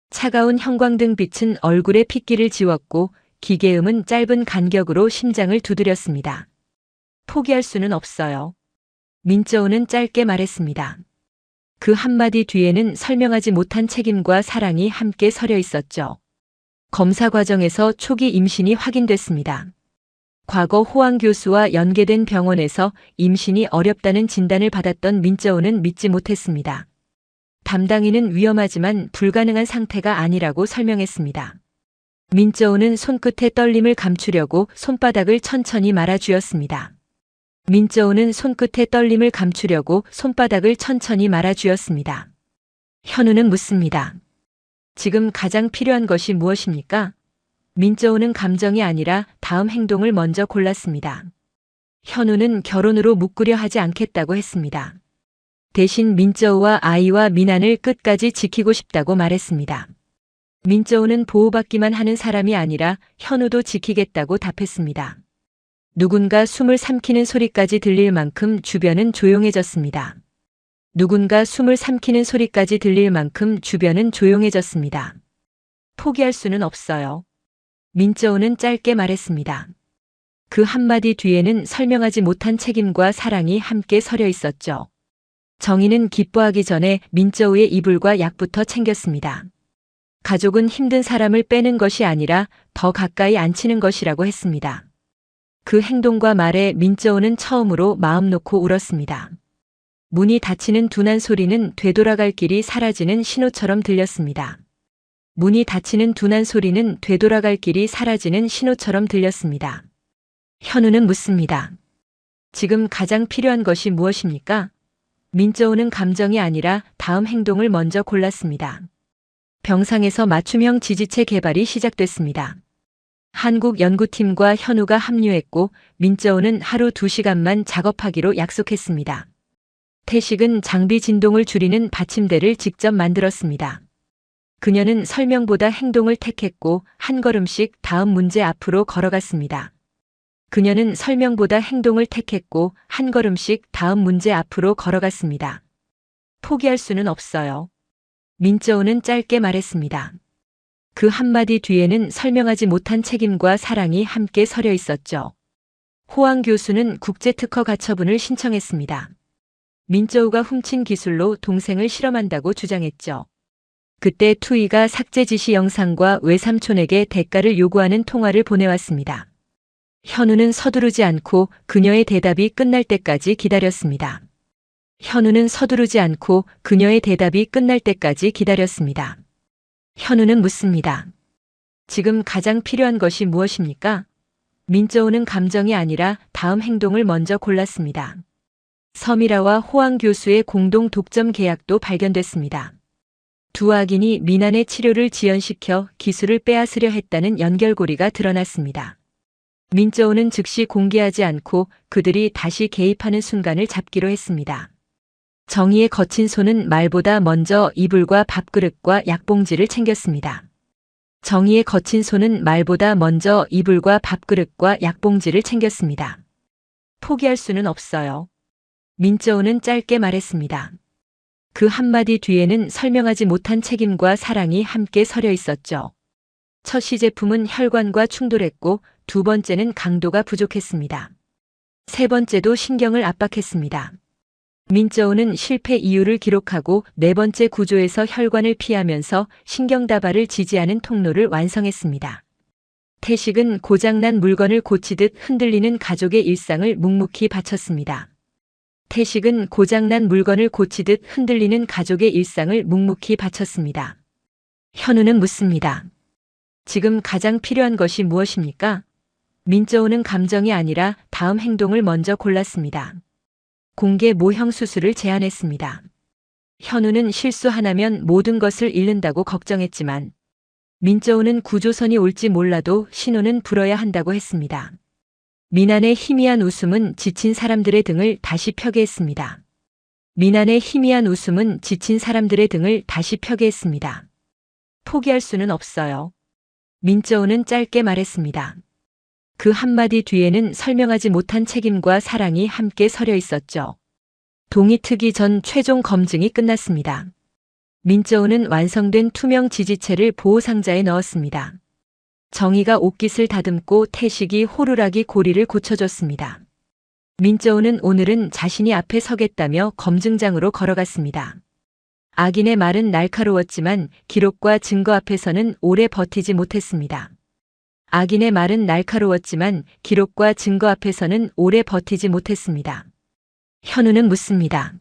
차가운 형광등 빛은 얼굴의 핏기를 지웠고 기계음은 짧은 간격으로 심장을 두드렸습니다. 포기할 수는 없어요. 민저우는 짧게 말했습니다. 그 한마디 뒤에는 설명하지 못한 책임과 사랑이 함께 서려 있었죠. 검사 과정에서 초기 임신이 확인됐습니다. 과거 호황 교수와 연계된 병원에서 임신이 어렵다는 진단을 받았던 민저우는 믿지 못했습니다. 담당인은 위험하지만 불가능한 상태가 아니라고 설명했습니다. 민저우는 손끝의 떨림을 감추려고 손바닥을 천천히 말아쥐었습니다. 민저우는 손끝의 떨림을 감추려고 손바닥을 천천히 말아쥐었습니다. 현우는 묻습니다. 지금 가장 필요한 것이 무엇입니까? 민저우는 감정이 아니라 다음 행동을 먼저 골랐습니다. 현우는 결혼으로 묶으려 하지 않겠다고 했습니다. 대신 민저우와 아이와 민안을 끝까지 지키고 싶다고 말했습니다. 민저우는 보호받기만 하는 사람이 아니라 현우도 지키겠다고 답했습니다. 누군가 숨을 삼키는 소리까지 들릴 만큼 주변은 조용해졌습니다. 누군가 숨을 삼키는 소리까지 들릴 만큼 주변은 조용해졌습니다. 포기할 수는 없어요. 민저우는 짧게 말했습니다. 그 한마디 뒤에는 설명하지 못한 책임과 사랑이 함께 서려 있었죠. 정희는 기뻐하기 전에 민저우의 이불과 약부터 챙겼습니다. 가족은 힘든 사람을 빼는 것이 아니라 더 가까이 앉히는 것이라고 했습니다. 그 행동과 말에 민저우는 처음으로 마음 놓고 울었습니다. 문이 닫히는 둔한 소리는 되돌아갈 길이 사라지는 신호처럼 들렸습니다. 문이 닫히는 둔한 소리는 되돌아갈 길이 사라지는 신호처럼 들렸습니다. 현우는 묻습니다. 지금 가장 필요한 것이 무엇입니까? 민저우는 감정이 아니라 다음 행동을 먼저 골랐습니다. 병상에서 맞춤형 지지체 개발이 시작됐습니다. 한국 연구팀과 현우가 합류했고 민저우는 하루 2시간만 작업하기로 약속했습니다. 태식은 장비 진동을 줄이는 받침대를 직접 만들었습니다. 그녀는 설명보다 행동을 택했고 한 걸음씩 다음 문제 앞으로 걸어갔습니다. 그녀는 설명보다 행동을 택했고 한 걸음씩 다음 문제 앞으로 걸어갔습니다. 포기할 수는 없어요. 민저우는 짧게 말했습니다. 그 한마디 뒤에는 설명하지 못한 책임과 사랑이 함께 서려 있었죠. 호황 교수는 국제특허 가처분을 신청했습니다. 민저우가 훔친 기술로 동생을 실험한다고 주장했죠. 그때 투이가 삭제 지시 영상과 외삼촌에게 대가를 요구하는 통화를 보내왔습니다. 현우는 서두르지 않고 그녀의 대답이 끝날 때까지 기다렸습니다. 현우는 서두르지 않고 그녀의 대답이 끝날 때까지 기다렸습니다. 현우는 묻습니다. 지금 가장 필요한 것이 무엇입니까? 민저우는 감정이 아니라 다음 행동을 먼저 골랐습니다. 서미라와 호황 교수의 공동 독점 계약도 발견됐습니다. 두 악인이 민안의 치료를 지연시켜 기술을 빼앗으려 했다는 연결고리가 드러났습니다. 민저우는 즉시 공개하지 않고 그들이 다시 개입하는 순간을 잡기로 했습니다. 정희의 거친 손은 말보다 먼저 이불과 밥그릇과 약봉지를 챙겼습니다. 정희의 거친 손은 말보다 먼저 이불과 밥그릇과 약봉지를 챙겼습니다. 포기할 수는 없어요. 민저우는 짧게 말했습니다. 그 한마디 뒤에는 설명하지 못한 책임과 사랑이 함께 서려 있었죠. 첫 시제품은 혈관과 충돌했고 두 번째는 강도가 부족했습니다. 세 번째도 신경을 압박했습니다. 민저우는 실패 이유를 기록하고 네 번째 구조에서 혈관을 피하면서 신경다발을 지지하는 통로를 완성했습니다. 태식은 고장난 물건을 고치듯 흔들리는 가족의 일상을 묵묵히 바쳤습니다. 태식은 고장난 물건을 고치듯 흔들리는 가족의 일상을 묵묵히 바쳤습니다. 현우는 묻습니다. 지금 가장 필요한 것이 무엇입니까? 민저우는 감정이 아니라 다음 행동을 먼저 골랐습니다. 공개 모형 수술을 제안했습니다. 현우는 실수 하나면 모든 것을 잃는다고 걱정했지만 민저우는 구조선이 올지 몰라도 신호는 불어야 한다고 했습니다. 민안의 희미한 웃음은 지친 사람들의 등을 다시 펴게 했습니다. 민안의 희미한 웃음은 지친 사람들의 등을 다시 펴게 했습니다. 포기할 수는 없어요. 민저우는 짧게 말했습니다. 그 한마디 뒤에는 설명하지 못한 책임과 사랑이 함께 서려 있었죠. 동이 트기 전 최종 검증이 끝났습니다. 민저우는 완성된 투명 지지체를 보호상자에 넣었습니다. 정희가 옷깃을 다듬고 태식이 호루라기 고리를 고쳐줬습니다. 민저우는 오늘은 자신이 앞에 서겠다며 검증장으로 걸어갔습니다. 악인의 말은 날카로웠지만 기록과 증거 앞에서는 오래 버티지 못했습니다. 악인의 말은 날카로웠지만 기록과 증거 앞에서는 오래 버티지 못했습니다. 현우는 묻습니다.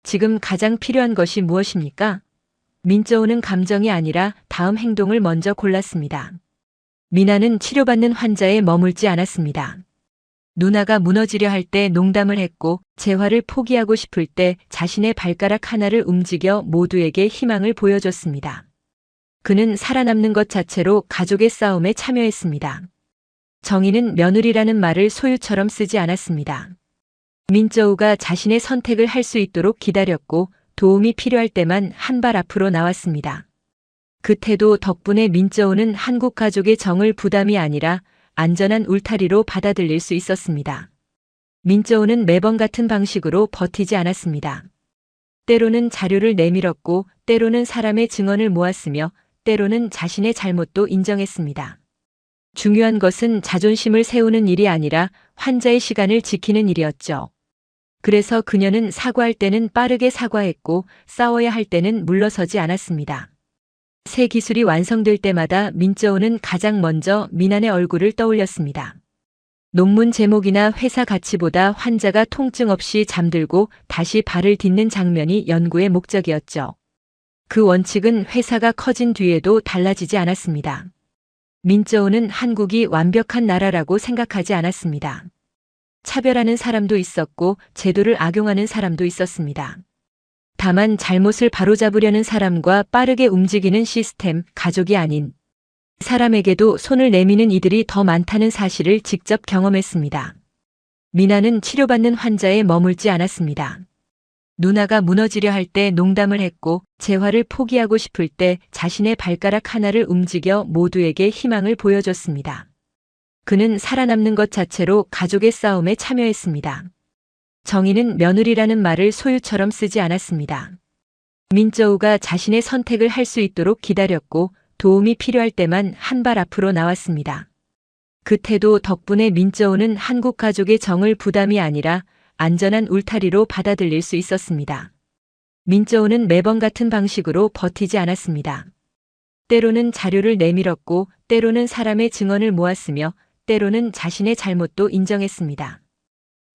지금 가장 필요한 것이 무엇입니까? 민저우는 감정이 아니라 다음 행동을 먼저 골랐습니다. 미나는 치료받는 환자에 머물지 않았습니다. 누나가 무너지려 할 때 농담을 했고 재활을 포기하고 싶을 때 자신의 발가락 하나를 움직여 모두에게 희망을 보여줬습니다. 그는 살아남는 것 자체로 가족의 싸움에 참여했습니다. 정희는 며느리라는 말을 소유처럼 쓰지 않았습니다. 민저우가 자신의 선택을 할 수 있도록 기다렸고 도움이 필요할 때만 한 발 앞으로 나왔습니다. 그 태도 덕분에 민저우는 한국 가족의 정을 부담이 아니라 안전한 울타리로 받아들일 수 있었습니다. 민저우는 매번 같은 방식으로 버티지 않았습니다. 때로는 자료를 내밀었고 때로는 사람의 증언을 모았으며 때로는 자신의 잘못도 인정했습니다. 중요한 것은 자존심을 세우는 일이 아니라 환자의 시간을 지키는 일이었죠. 그래서 그녀는 사과할 때는 빠르게 사과했고 싸워야 할 때는 물러서지 않았습니다. 새 기술이 완성될 때마다 민저우는 가장 먼저 민한의 얼굴을 떠올렸습니다. 논문 제목이나 회사 가치보다 환자가 통증 없이 잠들고 다시 발을 딛는 장면이 연구의 목적이었죠. 그 원칙은 회사가 커진 뒤에도 달라지지 않았습니다. 민저우는 한국이 완벽한 나라라고 생각하지 않았습니다. 차별하는 사람도 있었고 제도를 악용하는 사람도 있었습니다. 다만 잘못을 바로잡으려는 사람과 빠르게 움직이는 시스템, 가족이 아닌 사람에게도 손을 내미는 이들이 더 많다는 사실을 직접 경험했습니다. 미나는 치료받는 환자에 머물지 않았습니다. 누나가 무너지려 할 때 농담을 했고 재활을 포기하고 싶을 때 자신의 발가락 하나를 움직여 모두에게 희망을 보여줬습니다. 그는 살아남는 것 자체로 가족의 싸움에 참여했습니다. 정의는 며느리라는 말을 소유처럼 쓰지 않았습니다. 민저우가 자신의 선택을 할 수 있도록 기다렸고 도움이 필요할 때만 한 발 앞으로 나왔습니다. 그 태도 덕분에 민저우는 한국 가족의 정을 부담이 아니라 안전한 울타리로 받아들일 수 있었습니다. 민저우는 매번 같은 방식으로 버티지 않았습니다. 때로는 자료를 내밀었고 때로는 사람의 증언을 모았으며 때로는 자신의 잘못도 인정했습니다.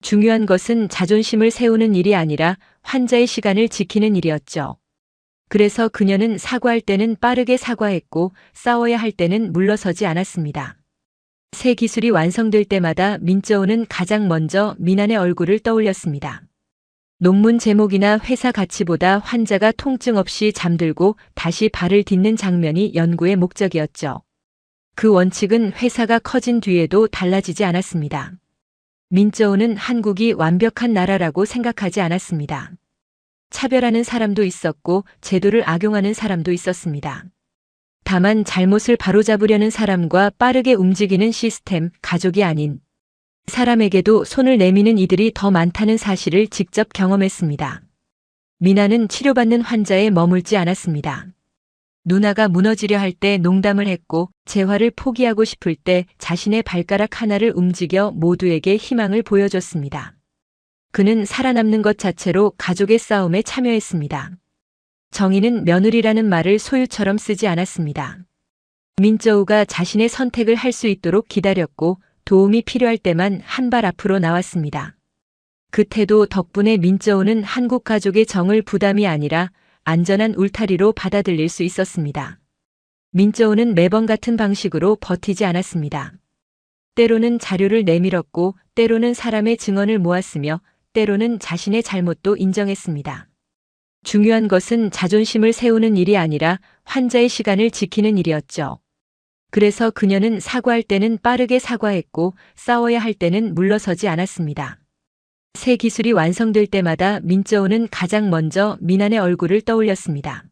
중요한 것은 자존심을 세우는 일이 아니라 환자의 시간을 지키는 일이었죠. 그래서 그녀는 사과할 때는 빠르게 사과했고 싸워야 할 때는 물러서지 않았습니다. 새 기술이 완성될 때마다 민저우는 가장 먼저 민한의 얼굴을 떠올렸습니다. 논문 제목이나 회사 가치보다 환자가 통증 없이 잠들고 다시 발을 딛는 장면이 연구의 목적이었죠. 그 원칙은 회사가 커진 뒤에도 달라지지 않았습니다. 민저우는 한국이 완벽한 나라라고 생각하지 않았습니다. 차별하는 사람도 있었고 제도를 악용하는 사람도 있었습니다. 다만 잘못을 바로잡으려는 사람과 빠르게 움직이는 시스템, 가족이 아닌 사람에게도 손을 내미는 이들이 더 많다는 사실을 직접 경험했습니다. 미나는 치료받는 환자에 머물지 않았습니다. 누나가 무너지려 할 때 농담을 했고 재활을 포기하고 싶을 때 자신의 발가락 하나를 움직여 모두에게 희망을 보여줬습니다. 그는 살아남는 것 자체로 가족의 싸움에 참여했습니다. 정의는 며느리라는 말을 소유처럼 쓰지 않았습니다. 민저우가 자신의 선택을 할 수 있도록 기다렸고 도움이 필요할 때만 한 발 앞으로 나왔습니다. 그 태도 덕분에 민저우는 한국 가족의 정을 부담이 아니라 안전한 울타리로 받아들일 수 있었습니다. 민저우는 매번 같은 방식으로 버티지 않았습니다. 때로는 자료를 내밀었고 때로는 사람의 증언을 모았으며 때로는 자신의 잘못도 인정했습니다. 중요한 것은 자존심을 세우는 일이 아니라 환자의 시간을 지키는 일이었죠. 그래서 그녀는 사과할 때는 빠르게 사과했고 싸워야 할 때는 물러서지 않았습니다. 새 기술이 완성될 때마다 민저우는 가장 먼저 민한의 얼굴을 떠올렸습니다.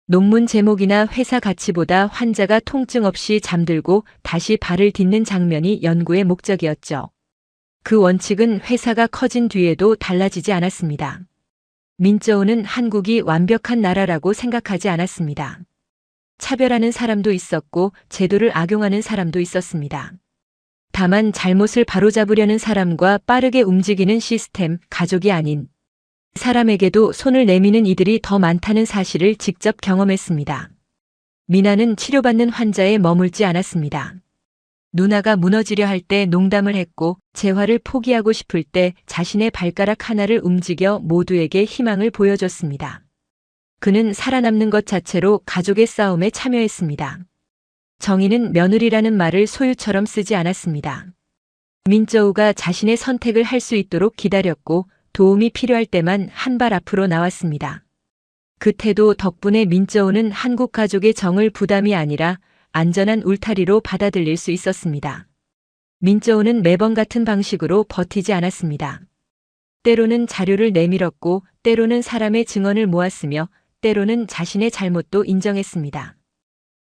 논문 제목이나 회사 가치보다 환자가 통증 없이 잠들고 다시 발을 딛는 장면이 연구의 목적이었죠. 그 원칙은 회사가 커진 뒤에도 달라지지 않았습니다. 민저우는 한국이 완벽한 나라라고 생각하지 않았습니다. 차별하는 사람도 있었고 제도를 악용하는 사람도 있었습니다. 다만 잘못을 바로잡으려는 사람과 빠르게 움직이는 시스템, 가족이 아닌 사람에게도 손을 내미는 이들이 더 많다는 사실을 직접 경험했습니다. 미나는 치료받는 환자에 머물지 않았습니다. 누나가 무너지려 할 때 농담을 했고 재활을 포기하고 싶을 때 자신의 발가락 하나를 움직여 모두에게 희망을 보여줬습니다. 그는 살아남는 것 자체로 가족의 싸움에 참여했습니다. 정의는 며느리라는 말을 소유처럼 쓰지 않았습니다. 민저우가 자신의 선택을 할 수 있도록 기다렸고 도움이 필요할 때만 한 발 앞으로 나왔습니다. 그 태도 덕분에 민저우는 한국 가족의 정을 부담이 아니라 안전한 울타리로 받아들일 수 있었습니다. 민저우는 매번 같은 방식으로 버티지 않았습니다. 때로는 자료를 내밀었고 때로는 사람의 증언을 모았으며 때로는 자신의 잘못도 인정했습니다.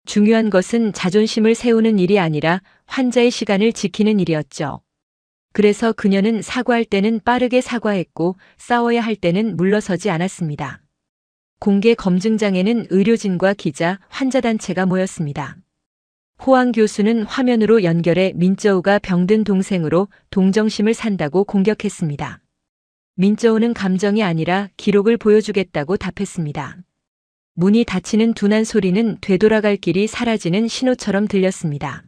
중요한 것은 자존심을 세우는 일이 아니라 환자의 시간을 지키는 일이었죠. 그래서 그녀는 사과할 때는 빠르게 사과했고 싸워야 할 때는 물러서지 않았습니다. 공개 검증장에는 의료진과 기자, 환자단체가 모였습니다. 호ang 교수는 화면으로 연결해 민저우가 병든 동생으로 동정심을 산다고 공격했습니다. 민저우는 감정이 아니라 기록을 보여주겠다고 답했습니다. 문이 닫히는 둔한 소리는 되돌아갈 길이 사라지는 신호처럼 들렸습니다.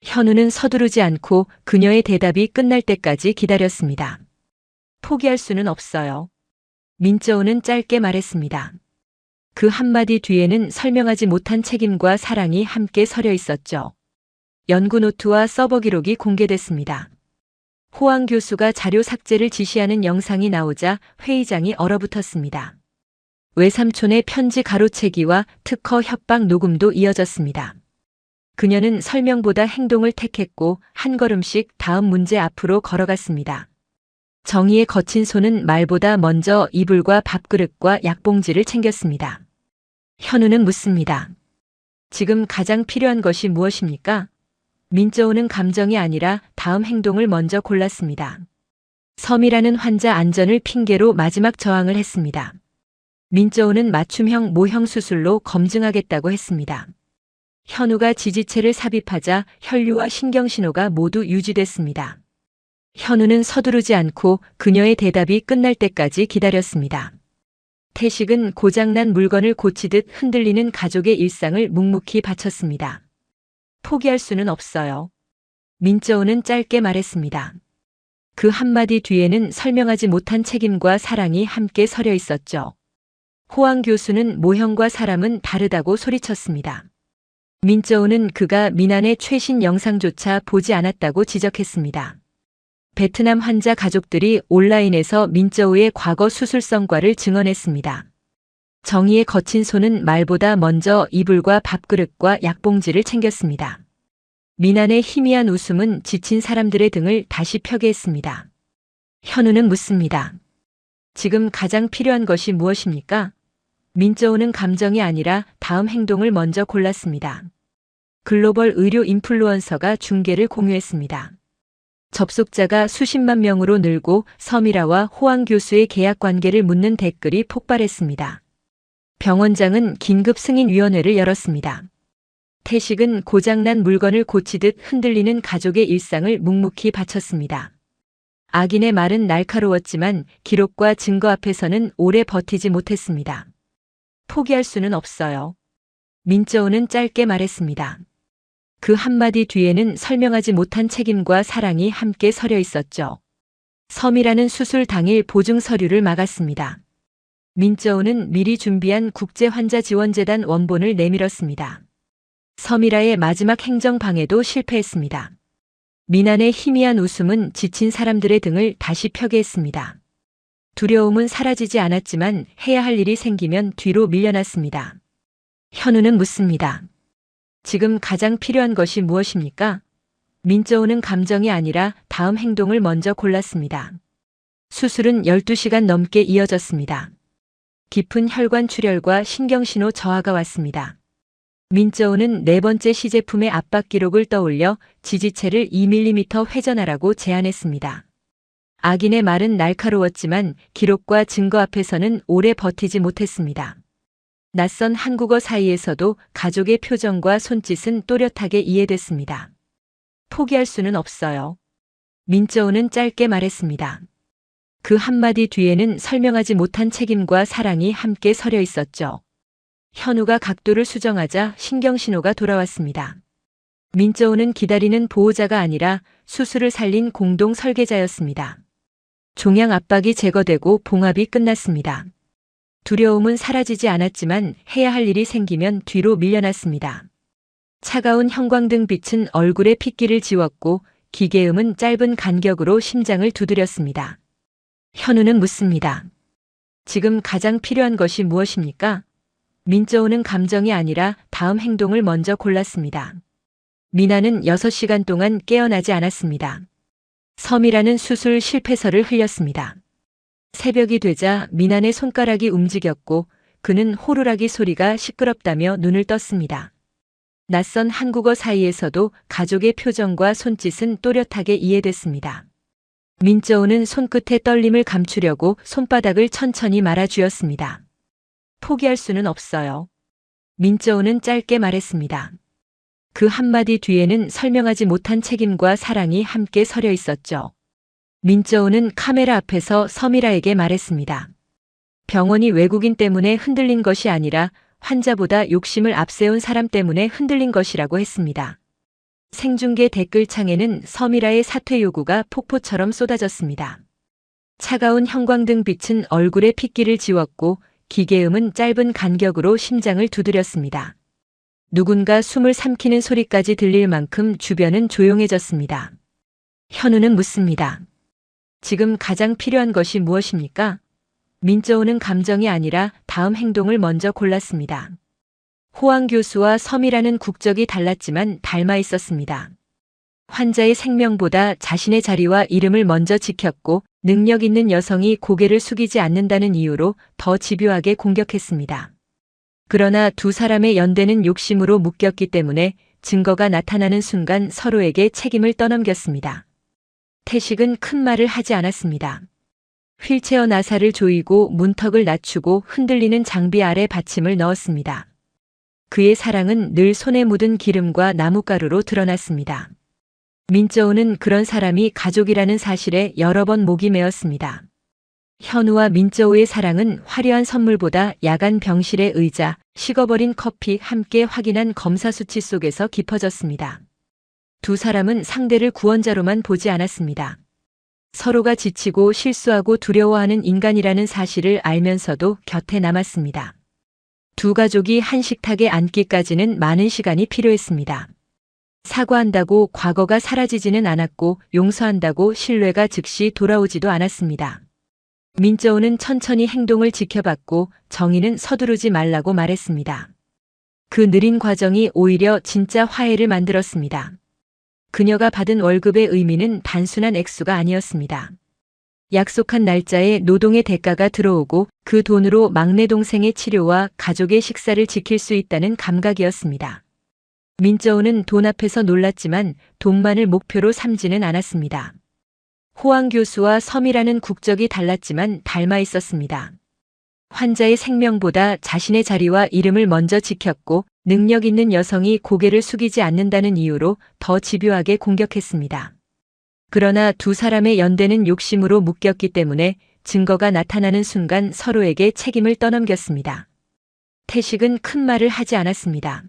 현우는 서두르지 않고 그녀의 대답이 끝날 때까지 기다렸습니다. 포기할 수는 없어요. 민저우는 짧게 말했습니다. 그 한마디 뒤에는 설명하지 못한 책임과 사랑이 함께 서려 있었죠. 연구 노트와 서버 기록이 공개됐습니다. 호황 교수가 자료 삭제를 지시하는 영상이 나오자 회의장이 얼어붙었습니다. 외삼촌의 편지 가로채기와 특허 협박 녹음도 이어졌습니다. 그녀는 설명보다 행동을 택했고 한 걸음씩 다음 문제 앞으로 걸어갔습니다. 정의의 거친 손은 말보다 먼저 이불과 밥그릇과 약봉지를 챙겼습니다. 현우는 묻습니다. 지금 가장 필요한 것이 무엇입니까? 민저우는 감정이 아니라 다음 행동을 먼저 골랐습니다. 섬이라는 환자 안전을 핑계로 마지막 저항을 했습니다. 민저우는 맞춤형 모형 수술로 검증하겠다고 했습니다. 현우가 지지체를 삽입하자 혈류와 신경신호가 모두 유지됐습니다. 현우는 서두르지 않고 그녀의 대답이 끝날 때까지 기다렸습니다. 태식은 고장난 물건을 고치듯 흔들리는 가족의 일상을 묵묵히 바쳤습니다. 포기할 수는 없어요. 민저우는 짧게 말했습니다. 그 한마디 뒤에는 설명하지 못한 책임과 사랑이 함께 서려 있었죠. 호황 교수는 모형과 사람은 다르다고 소리쳤습니다. 민저우는 그가 민안의 최신 영상조차 보지 않았다고 지적했습니다. 베트남 환자 가족들이 온라인에서 민저우의 과거 수술 성과를 증언했습니다. 정의의 거친 손은 말보다 먼저 이불과 밥그릇과 약봉지를 챙겼습니다. 민안의 희미한 웃음은 지친 사람들의 등을 다시 펴게 했습니다. 현우는 묻습니다. 지금 가장 필요한 것이 무엇입니까? 민저우는 감정이 아니라 다음 행동을 먼저 골랐습니다. 글로벌 의료 인플루언서가 중계를 공유했습니다. 접속자가 수십만 명으로 늘고 서미라와 호황 교수의 계약 관계를 묻는 댓글이 폭발했습니다. 병원장은 긴급 승인위원회를 열었습니다. 태식은 고장난 물건을 고치듯 흔들리는 가족의 일상을 묵묵히 바쳤습니다. 악인의 말은 날카로웠지만 기록과 증거 앞에서는 오래 버티지 못했습니다. 포기할 수는 없어요. 민저우는 짧게 말했습니다. 그 한마디 뒤에는 설명하지 못한 책임과 사랑이 함께 서려 있었죠. 섬이라는 수술 당일 보증 서류를 막았습니다. 민저우는 미리 준비한 국제환자지원재단 원본을 내밀었습니다. 섬이라의 마지막 행정 방해도 실패했습니다. 민안의 희미한 웃음은 지친 사람들의 등을 다시 펴게 했습니다. 두려움은 사라지지 않았지만 해야 할 일이 생기면 뒤로 밀려났습니다. 현우는 묻습니다. 지금 가장 필요한 것이 무엇입니까? 민저우는 감정이 아니라 다음 행동을 먼저 골랐습니다. 수술은 12시간 넘게 이어졌습니다. 깊은 혈관 출혈과 신경신호 저하가 왔습니다. 민저우는 네 번째 시제품의 압박 기록을 떠올려 지지체를 2mm 회전하라고 제안했습니다. 악인의 말은 날카로웠지만 기록과 증거 앞에서는 오래 버티지 못했습니다. 낯선 한국어 사이에서도 가족의 표정과 손짓은 또렷하게 이해됐습니다. 포기할 수는 없어요. 민저우는 짧게 말했습니다. 그 한마디 뒤에는 설명하지 못한 책임과 사랑이 함께 서려 있었죠. 현우가 각도를 수정하자 신경신호가 돌아왔습니다. 민저우는 기다리는 보호자가 아니라 수술을 살린 공동 설계자였습니다. 종양 압박이 제거되고 봉합이 끝났습니다. 두려움은 사라지지 않았지만 해야 할 일이 생기면 뒤로 밀려났습니다. 차가운 형광등 빛은 얼굴의 핏기를 지웠고 기계음은 짧은 간격으로 심장을 두드렸습니다. 현우는 묻습니다. 지금 가장 필요한 것이 무엇입니까? 민저우는 감정이 아니라 다음 행동을 먼저 골랐습니다. 미나는 6시간 동안 깨어나지 않았습니다. 섬이라는 수술 실패서를 흘렸습니다. 새벽이 되자 미나의 손가락이 움직였고 그는 호루라기 소리가 시끄럽다며 눈을 떴습니다. 낯선 한국어 사이에서도 가족의 표정과 손짓은 또렷하게 이해됐습니다. 민저우는 손끝에 떨림을 감추려고 손바닥을 천천히 말아주었습니다. 포기할 수는 없어요. 민저우는 짧게 말했습니다. 그 한마디 뒤에는 설명하지 못한 책임과 사랑이 함께 서려 있었죠. 민저우는 카메라 앞에서 서미라에게 말했습니다. 병원이 외국인 때문에 흔들린 것이 아니라 환자보다 욕심을 앞세운 사람 때문에 흔들린 것이라고 했습니다. 생중계 댓글창에는 서미라의 사퇴 요구가 폭포처럼 쏟아졌습니다. 차가운 형광등 빛은 얼굴의 핏기를 지웠고 기계음은 짧은 간격으로 심장을 두드렸습니다. 누군가 숨을 삼키는 소리까지 들릴 만큼 주변은 조용해졌습니다. 현우는 묻습니다. 지금 가장 필요한 것이 무엇입니까? 민저우는 감정이 아니라 다음 행동을 먼저 골랐습니다. 호황 교수와 서미라는 국적이 달랐지만 닮아 있었습니다. 환자의 생명보다 자신의 자리와 이름을 먼저 지켰고 능력 있는 여성이 고개를 숙이지 않는다는 이유로 더 집요하게 공격했습니다. 그러나 두 사람의 연대는 욕심으로 묶였기 때문에 증거가 나타나는 순간 서로에게 책임을 떠넘겼습니다. 태식은 큰 말을 하지 않았습니다. 휠체어 나사를 조이고 문턱을 낮추고 흔들리는 장비 아래 받침을 넣었습니다. 그의 사랑은 늘 손에 묻은 기름과 나뭇가루로 드러났습니다. 민저우는 그런 사람이 가족이라는 사실에 여러 번 목이 메었습니다. 현우와 민저우의 사랑은 화려한 선물보다 야간 병실의 의자, 식어버린 커피 함께 확인한 검사 수치 속에서 깊어졌습니다. 두 사람은 상대를 구원자로만 보지 않았습니다. 서로가 지치고 실수하고 두려워하는 인간이라는 사실을 알면서도 곁에 남았습니다. 두 가족이 한 식탁에 앉기까지는 많은 시간이 필요했습니다. 사과한다고 과거가 사라지지는 않았고 용서한다고 신뢰가 즉시 돌아오지도 않았습니다. 민저우는 천천히 행동을 지켜봤고 정의는 서두르지 말라고 말했습니다. 그 느린 과정이 오히려 진짜 화해를 만들었습니다. 그녀가 받은 월급의 의미는 단순한 액수가 아니었습니다. 약속한 날짜에 노동의 대가가 들어오고 그 돈으로 막내 동생의 치료와 가족의 식사를 지킬 수 있다는 감각이었습니다. 민저우는 돈 앞에서 놀랐지만 돈만을 목표로 삼지는 않았습니다. 호황 교수와 서미라는 국적이 달랐지만 닮아 있었습니다. 환자의 생명보다 자신의 자리와 이름을 먼저 지켰고 능력 있는 여성이 고개를 숙이지 않는다는 이유로 더 집요하게 공격했습니다. 그러나 두 사람의 연대는 욕심으로 묶였기 때문에 증거가 나타나는 순간 서로에게 책임을 떠넘겼습니다. 태식은 큰 말을 하지 않았습니다.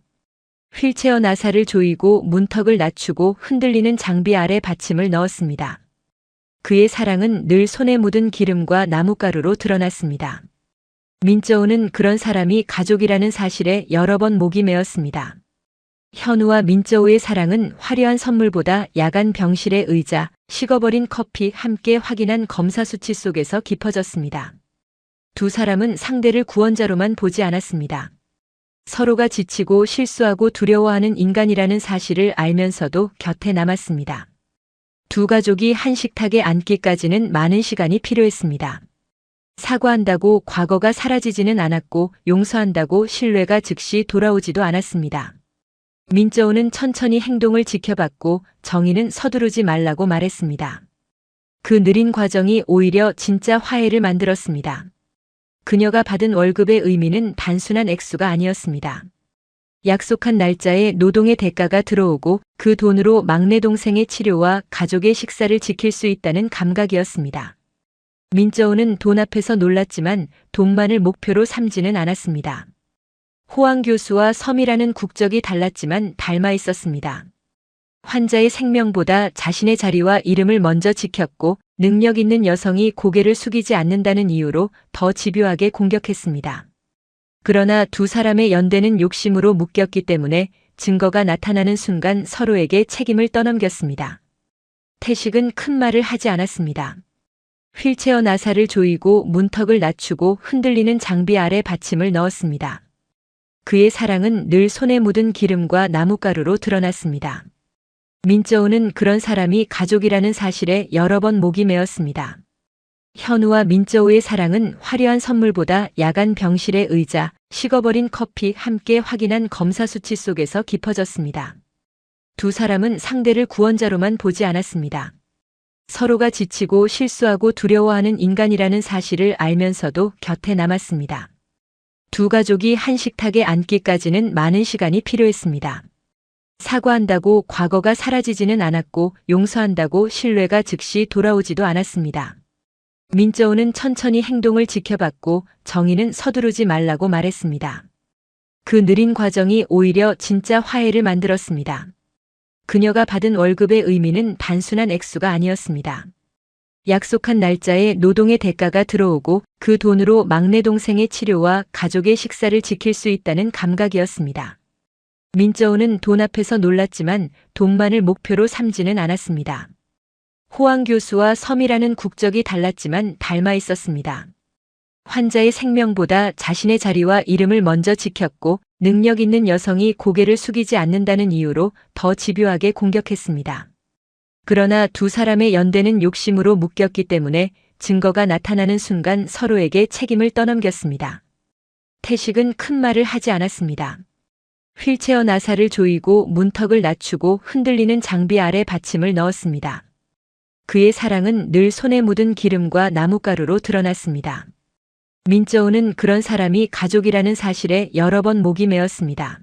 휠체어 나사를 조이고 문턱을 낮추고 흔들리는 장비 아래 받침을 넣었습니다. 그의 사랑은 늘 손에 묻은 기름과 나뭇가루로 드러났습니다. 민저우는 그런 사람이 가족이라는 사실에 여러 번 목이 메었습니다. 현우와 민저우의 사랑은 화려한 선물보다 야간 병실의 의자, 식어버린 커피 함께 확인한 검사 수치 속에서 깊어졌습니다. 두 사람은 상대를 구원자로만 보지 않았습니다. 서로가 지치고 실수하고 두려워하는 인간이라는 사실을 알면서도 곁에 남았습니다. 두 가족이 한 식탁에 앉기까지는 많은 시간이 필요했습니다. 사과한다고 과거가 사라지지는 않았고 용서한다고 신뢰가 즉시 돌아오지도 않았습니다. 민저우는 천천히 행동을 지켜봤고 정의는 서두르지 말라고 말했습니다. 그 느린 과정이 오히려 진짜 화해를 만들었습니다. 그녀가 받은 월급의 의미는 단순한 액수가 아니었습니다. 약속한 날짜에 노동의 대가가 들어오고 그 돈으로 막내 동생의 치료와 가족의 식사를 지킬 수 있다는 감각이었습니다. 민저우는 돈 앞에서 놀랐지만 돈만을 목표로 삼지는 않았습니다. 호황 교수와 서미라는 국적이 달랐지만 닮아 있었습니다. 환자의 생명보다 자신의 자리와 이름을 먼저 지켰고 능력 있는 여성이 고개를 숙이지 않는다는 이유로 더 집요하게 공격했습니다. 그러나 두 사람의 연대는 욕심으로 묶였기 때문에 증거가 나타나는 순간 서로에게 책임을 떠넘겼습니다. 태식은 큰 말을 하지 않았습니다. 휠체어 나사를 조이고 문턱을 낮추고 흔들리는 장비 아래 받침을 넣었습니다. 그의 사랑은 늘 손에 묻은 기름과 나뭇가루로 드러났습니다. 민저우는 그런 사람이 가족이라는 사실에 여러 번 목이 메었습니다. 현우와 민저우의 사랑은 화려한 선물보다 야간 병실의 의자, 식어버린 커피 함께 확인한 검사 수치 속에서 깊어졌습니다. 두 사람은 상대를 구원자로만 보지 않았습니다. 서로가 지치고 실수하고 두려워하는 인간이라는 사실을 알면서도 곁에 남았습니다. 두 가족이 한 식탁에 앉기까지는 많은 시간이 필요했습니다. 사과한다고 과거가 사라지지는 않았고 용서한다고 신뢰가 즉시 돌아오지도 않았습니다. 민저우는 천천히 행동을 지켜봤고 정희는 서두르지 말라고 말했습니다. 그 느린 과정이 오히려 진짜 화해를 만들었습니다. 그녀가 받은 월급의 의미는 단순한 액수가 아니었습니다. 약속한 날짜에 노동의 대가가 들어오고 그 돈으로 막내 동생의 치료와 가족의 식사를 지킬 수 있다는 감각이었습니다. 민저우는 돈 앞에서 놀랐지만 돈만을 목표로 삼지는 않았습니다. 호황 교수와 섬이라는 국적이 달랐지만 닮아 있었습니다. 환자의 생명보다 자신의 자리와 이름을 먼저 지켰고 능력 있는 여성이 고개를 숙이지 않는다는 이유로 더 집요하게 공격했습니다. 그러나 두 사람의 연대는 욕심으로 묶였기 때문에 증거가 나타나는 순간 서로에게 책임을 떠넘겼습니다. 태식은 큰 말을 하지 않았습니다. 휠체어 나사를 조이고 문턱을 낮추고 흔들리는 장비 아래 받침을 넣었습니다. 그의 사랑은 늘 손에 묻은 기름과 나뭇가루로 드러났습니다. 민저우는 그런 사람이 가족이라는 사실에 여러 번 목이 메었습니다.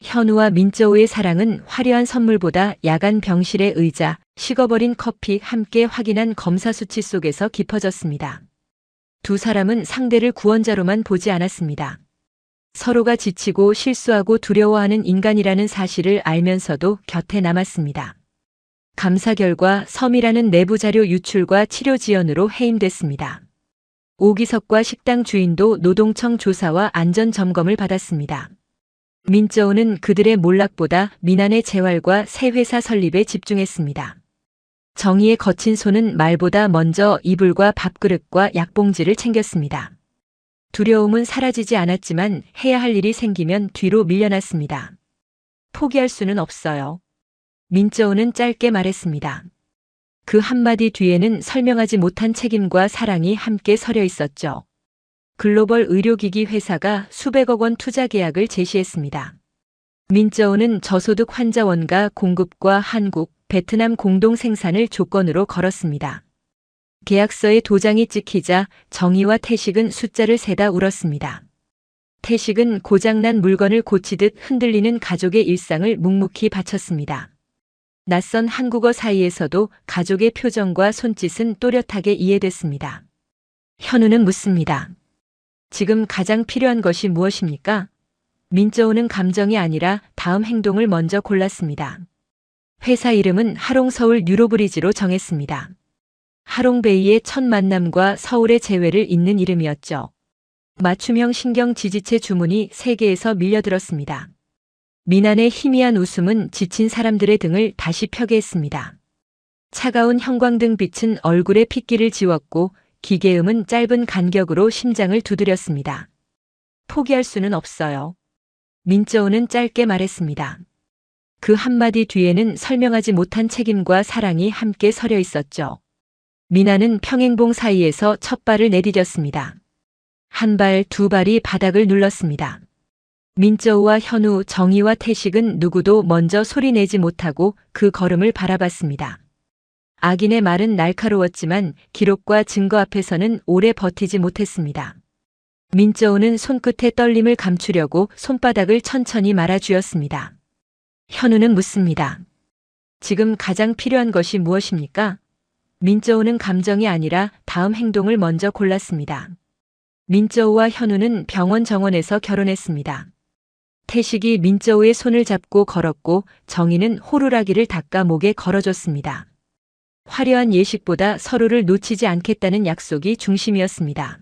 현우와 민저우의 사랑은 화려한 선물보다 야간 병실의 의자, 식어버린 커피 함께 확인한 검사 수치 속에서 깊어졌습니다. 두 사람은 상대를 구원자로만 보지 않았습니다. 서로가 지치고 실수하고 두려워하는 인간이라는 사실을 알면서도 곁에 남았습니다. 감사 결과 섬이라는 내부 자료 유출과 치료 지연으로 해임됐습니다. 오기석과 식당 주인도 노동청 조사와 안전 점검을 받았습니다. 민저우는 그들의 몰락보다 민안의 재활과 새 회사 설립에 집중했습니다. 정희의 거친 손은 말보다 먼저 이불과 밥그릇과 약봉지를 챙겼습니다. 두려움은 사라지지 않았지만 해야 할 일이 생기면 뒤로 밀려났습니다. 포기할 수는 없어요. 민저우는 짧게 말했습니다. 그 한마디 뒤에는 설명하지 못한 책임과 사랑이 함께 서려 있었죠. 글로벌 의료기기 회사가 수백억 원 투자 계약을 제시했습니다. 민저우는 저소득 환자원가 공급과 한국, 베트남 공동 생산을 조건으로 걸었습니다. 계약서에 도장이 찍히자 정희와 태식은 숫자를 세다 울었습니다. 태식은 고장난 물건을 고치듯 흔들리는 가족의 일상을 묵묵히 바쳤습니다. 낯선 한국어 사이에서도 가족의 표정과 손짓은 또렷하게 이해됐습니다. 현우는 묻습니다. 지금 가장 필요한 것이 무엇입니까? 민저우는 감정이 아니라 다음 행동을 먼저 골랐습니다. 회사 이름은 하롱서울 뉴로브리지로 정했습니다. 하롱베이의 첫 만남과 서울의 재회를 잇는 이름이었죠. 맞춤형 신경 지지체 주문이 세계에서 밀려들었습니다. 민안의 희미한 웃음은 지친 사람들의 등을 다시 펴게 했습니다. 차가운 형광등 빛은 얼굴의 핏기를 지웠고 기계음은 짧은 간격으로 심장을 두드렸습니다. 포기할 수는 없어요. 민저우는 짧게 말했습니다. 그 한마디 뒤에는 설명하지 못한 책임과 사랑이 함께 서려 있었죠. 민아는 평행봉 사이에서 첫 발을 내디뎠습니다. 한 발, 두 발이 바닥을 눌렀습니다. 민저우와 현우, 정희와 태식은 누구도 먼저 소리내지 못하고 그 걸음을 바라봤습니다. 악인의 말은 날카로웠지만 기록과 증거 앞에서는 오래 버티지 못했습니다. 민저우는 손끝의 떨림을 감추려고 손바닥을 천천히 말아쥐었습니다. 현우는 묻습니다. 지금 가장 필요한 것이 무엇입니까? 민저우는 감정이 아니라 다음 행동을 먼저 골랐습니다. 민저우와 현우는 병원 정원에서 결혼했습니다. 태식이 민저우의 손을 잡고 걸었고 정희는 호루라기를 닦아 목에 걸어줬습니다. 화려한 예식보다 서로를 놓치지 않겠다는 약속이 중심이었습니다.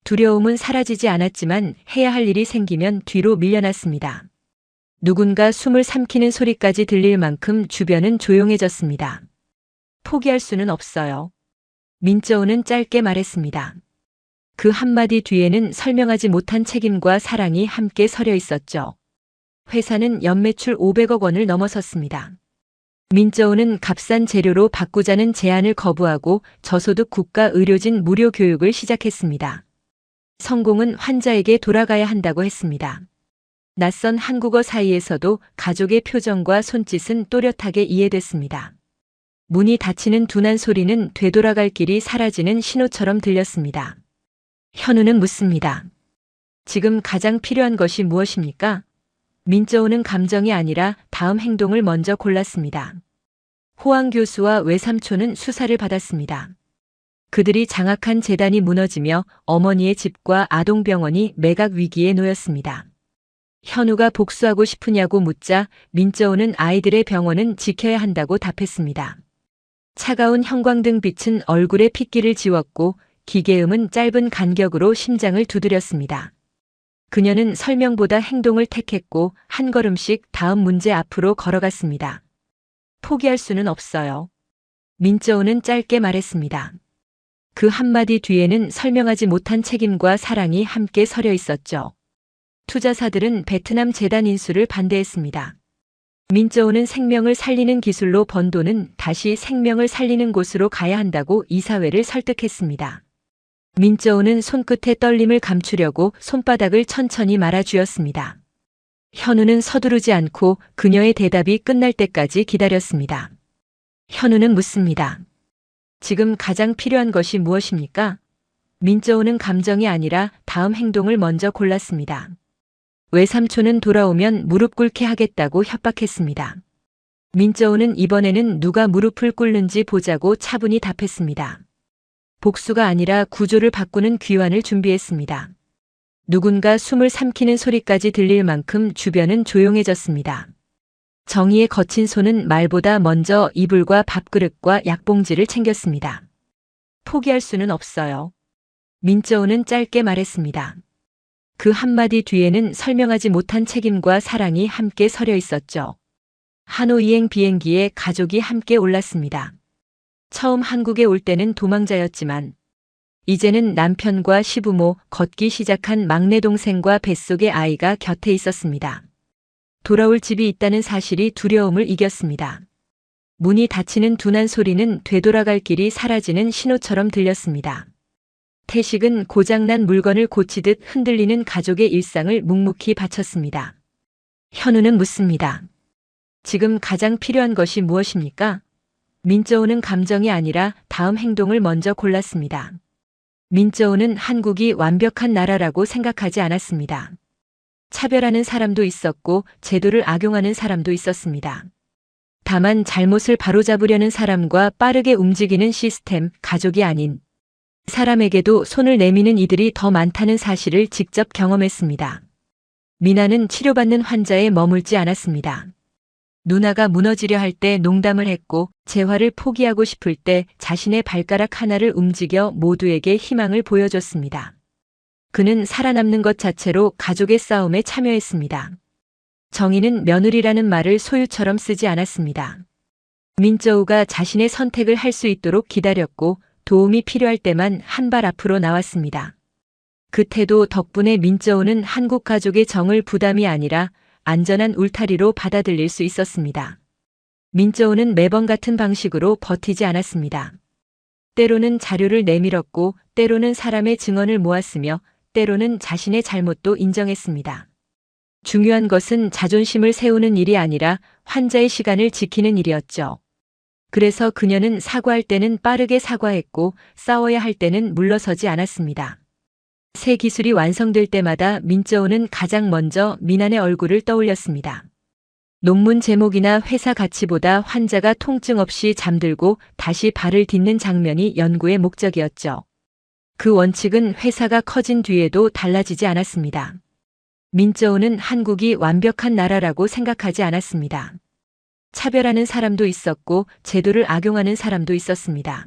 두려움은 사라지지 않았지만 해야 할 일이 생기면 뒤로 밀려났습니다. 누군가 숨을 삼키는 소리까지 들릴 만큼 주변은 조용해졌습니다. 포기할 수는 없어요. 민저우는 짧게 말했습니다. 그 한마디 뒤에는 설명하지 못한 책임과 사랑이 함께 서려 있었죠. 회사는 연매출 500억 원을 넘어섰습니다. 민저우는 값싼 재료로 바꾸자는 제안을 거부하고 저소득 국가 의료진 무료 교육을 시작했습니다. 성공은 환자에게 돌아가야 한다고 했습니다. 낯선 한국어 사이에서도 가족의 표정과 손짓은 또렷하게 이해됐습니다. 문이 닫히는 둔한 소리는 되돌아갈 길이 사라지는 신호처럼 들렸습니다. 현우는 묻습니다. 지금 가장 필요한 것이 무엇입니까? 민저우는 감정이 아니라 다음 행동을 먼저 골랐습니다. 호황 교수와 외삼촌은 수사를 받았습니다. 그들이 장악한 재단이 무너지며 어머니의 집과 아동병원이 매각 위기에 놓였습니다. 현우가 복수하고 싶으냐고 묻자 민저우는 아이들의 병원은 지켜야 한다고 답했습니다. 차가운 형광등 빛은 얼굴의 핏기를 지웠고 기계음은 짧은 간격으로 심장을 두드렸습니다. 그녀는 설명보다 행동을 택했고 한 걸음씩 다음 문제 앞으로 걸어갔습니다. 포기할 수는 없어요. 민저우는 짧게 말했습니다. 그 한마디 뒤에는 설명하지 못한 책임과 사랑이 함께 서려 있었죠. 투자사들은 베트남 재단 인수를 반대했습니다. 민저우는 생명을 살리는 기술로 번 돈은 다시 생명을 살리는 곳으로 가야 한다고 이사회를 설득했습니다. 민저우는 손끝의 떨림을 감추려고 손바닥을 천천히 말아쥐었습니다. 현우는 서두르지 않고 그녀의 대답이 끝날 때까지 기다렸습니다. 현우는 묻습니다. 지금 가장 필요한 것이 무엇입니까? 민저우는 감정이 아니라 다음 행동을 먼저 골랐습니다. 외삼촌은 돌아오면 무릎 꿇게 하겠다고 협박했습니다. 민저우는 이번에는 누가 무릎을 꿇는지 보자고 차분히 답했습니다. 복수가 아니라 구조를 바꾸는 귀환을 준비했습니다. 누군가 숨을 삼키는 소리까지 들릴 만큼 주변은 조용해졌습니다. 정의의 거친 손은 말보다 먼저 이불과 밥그릇과 약봉지를 챙겼습니다. 포기할 수는 없어요. 민저우는 짧게 말했습니다. 그 한마디 뒤에는 설명하지 못한 책임과 사랑이 함께 서려 있었죠. 하노이행 비행기에 가족이 함께 올랐습니다. 처음 한국에 올 때는 도망자였지만 이제는 남편과 시부모, 걷기 시작한 막내 동생과 뱃속의 아이가 곁에 있었습니다. 돌아올 집이 있다는 사실이 두려움을 이겼습니다. 문이 닫히는 둔한 소리는 되돌아갈 길이 사라지는 신호처럼 들렸습니다. 태식은 고장난 물건을 고치듯 흔들리는 가족의 일상을 묵묵히 바쳤습니다. 현우는 묻습니다. 지금 가장 필요한 것이 무엇입니까? 민저우는 감정이 아니라 다음 행동을 먼저 골랐습니다. 민저우는 한국이 완벽한 나라라고 생각하지 않았습니다. 차별하는 사람도 있었고 제도를 악용하는 사람도 있었습니다. 다만 잘못을 바로잡으려는 사람과 빠르게 움직이는 시스템, 가족이 아닌 사람에게도 손을 내미는 이들이 더 많다는 사실을 직접 경험했습니다. 미나는 치료받는 환자에 머물지 않았습니다. 누나가 무너지려 할 때 농담을 했고 재활을 포기하고 싶을 때 자신의 발가락 하나를 움직여 모두에게 희망을 보여줬습니다. 그는 살아남는 것 자체로 가족의 싸움에 참여했습니다. 정의는 며느리라는 말을 소유처럼 쓰지 않았습니다. 민저우가 자신의 선택을 할 수 있도록 기다렸고 도움이 필요할 때만 한 발 앞으로 나왔습니다. 그 태도 덕분에 민저우는 한국 가족의 정을 부담이 아니라 안전한 울타리로 받아들일 수 있었습니다. 민저우는 매번 같은 방식으로 버티지 않았습니다. 때로는 자료를 내밀었고 때로는 사람의 증언을 모았으며 때로는 자신의 잘못도 인정했습니다. 중요한 것은 자존심을 세우는 일이 아니라 환자의 시간을 지키는 일이었죠. 그래서 그녀는 사과할 때는 빠르게 사과했고 싸워야 할 때는 물러서지 않았습니다. 새 기술이 완성될 때마다 민저우는 가장 먼저 미나의 얼굴을 떠올렸습니다. 논문 제목이나 회사 가치보다 환자가 통증 없이 잠들고 다시 발을 딛는 장면이 연구의 목적이었죠. 그 원칙은 회사가 커진 뒤에도 달라지지 않았습니다. 민저우는 한국이 완벽한 나라라고 생각하지 않았습니다. 차별하는 사람도 있었고 제도를 악용하는 사람도 있었습니다.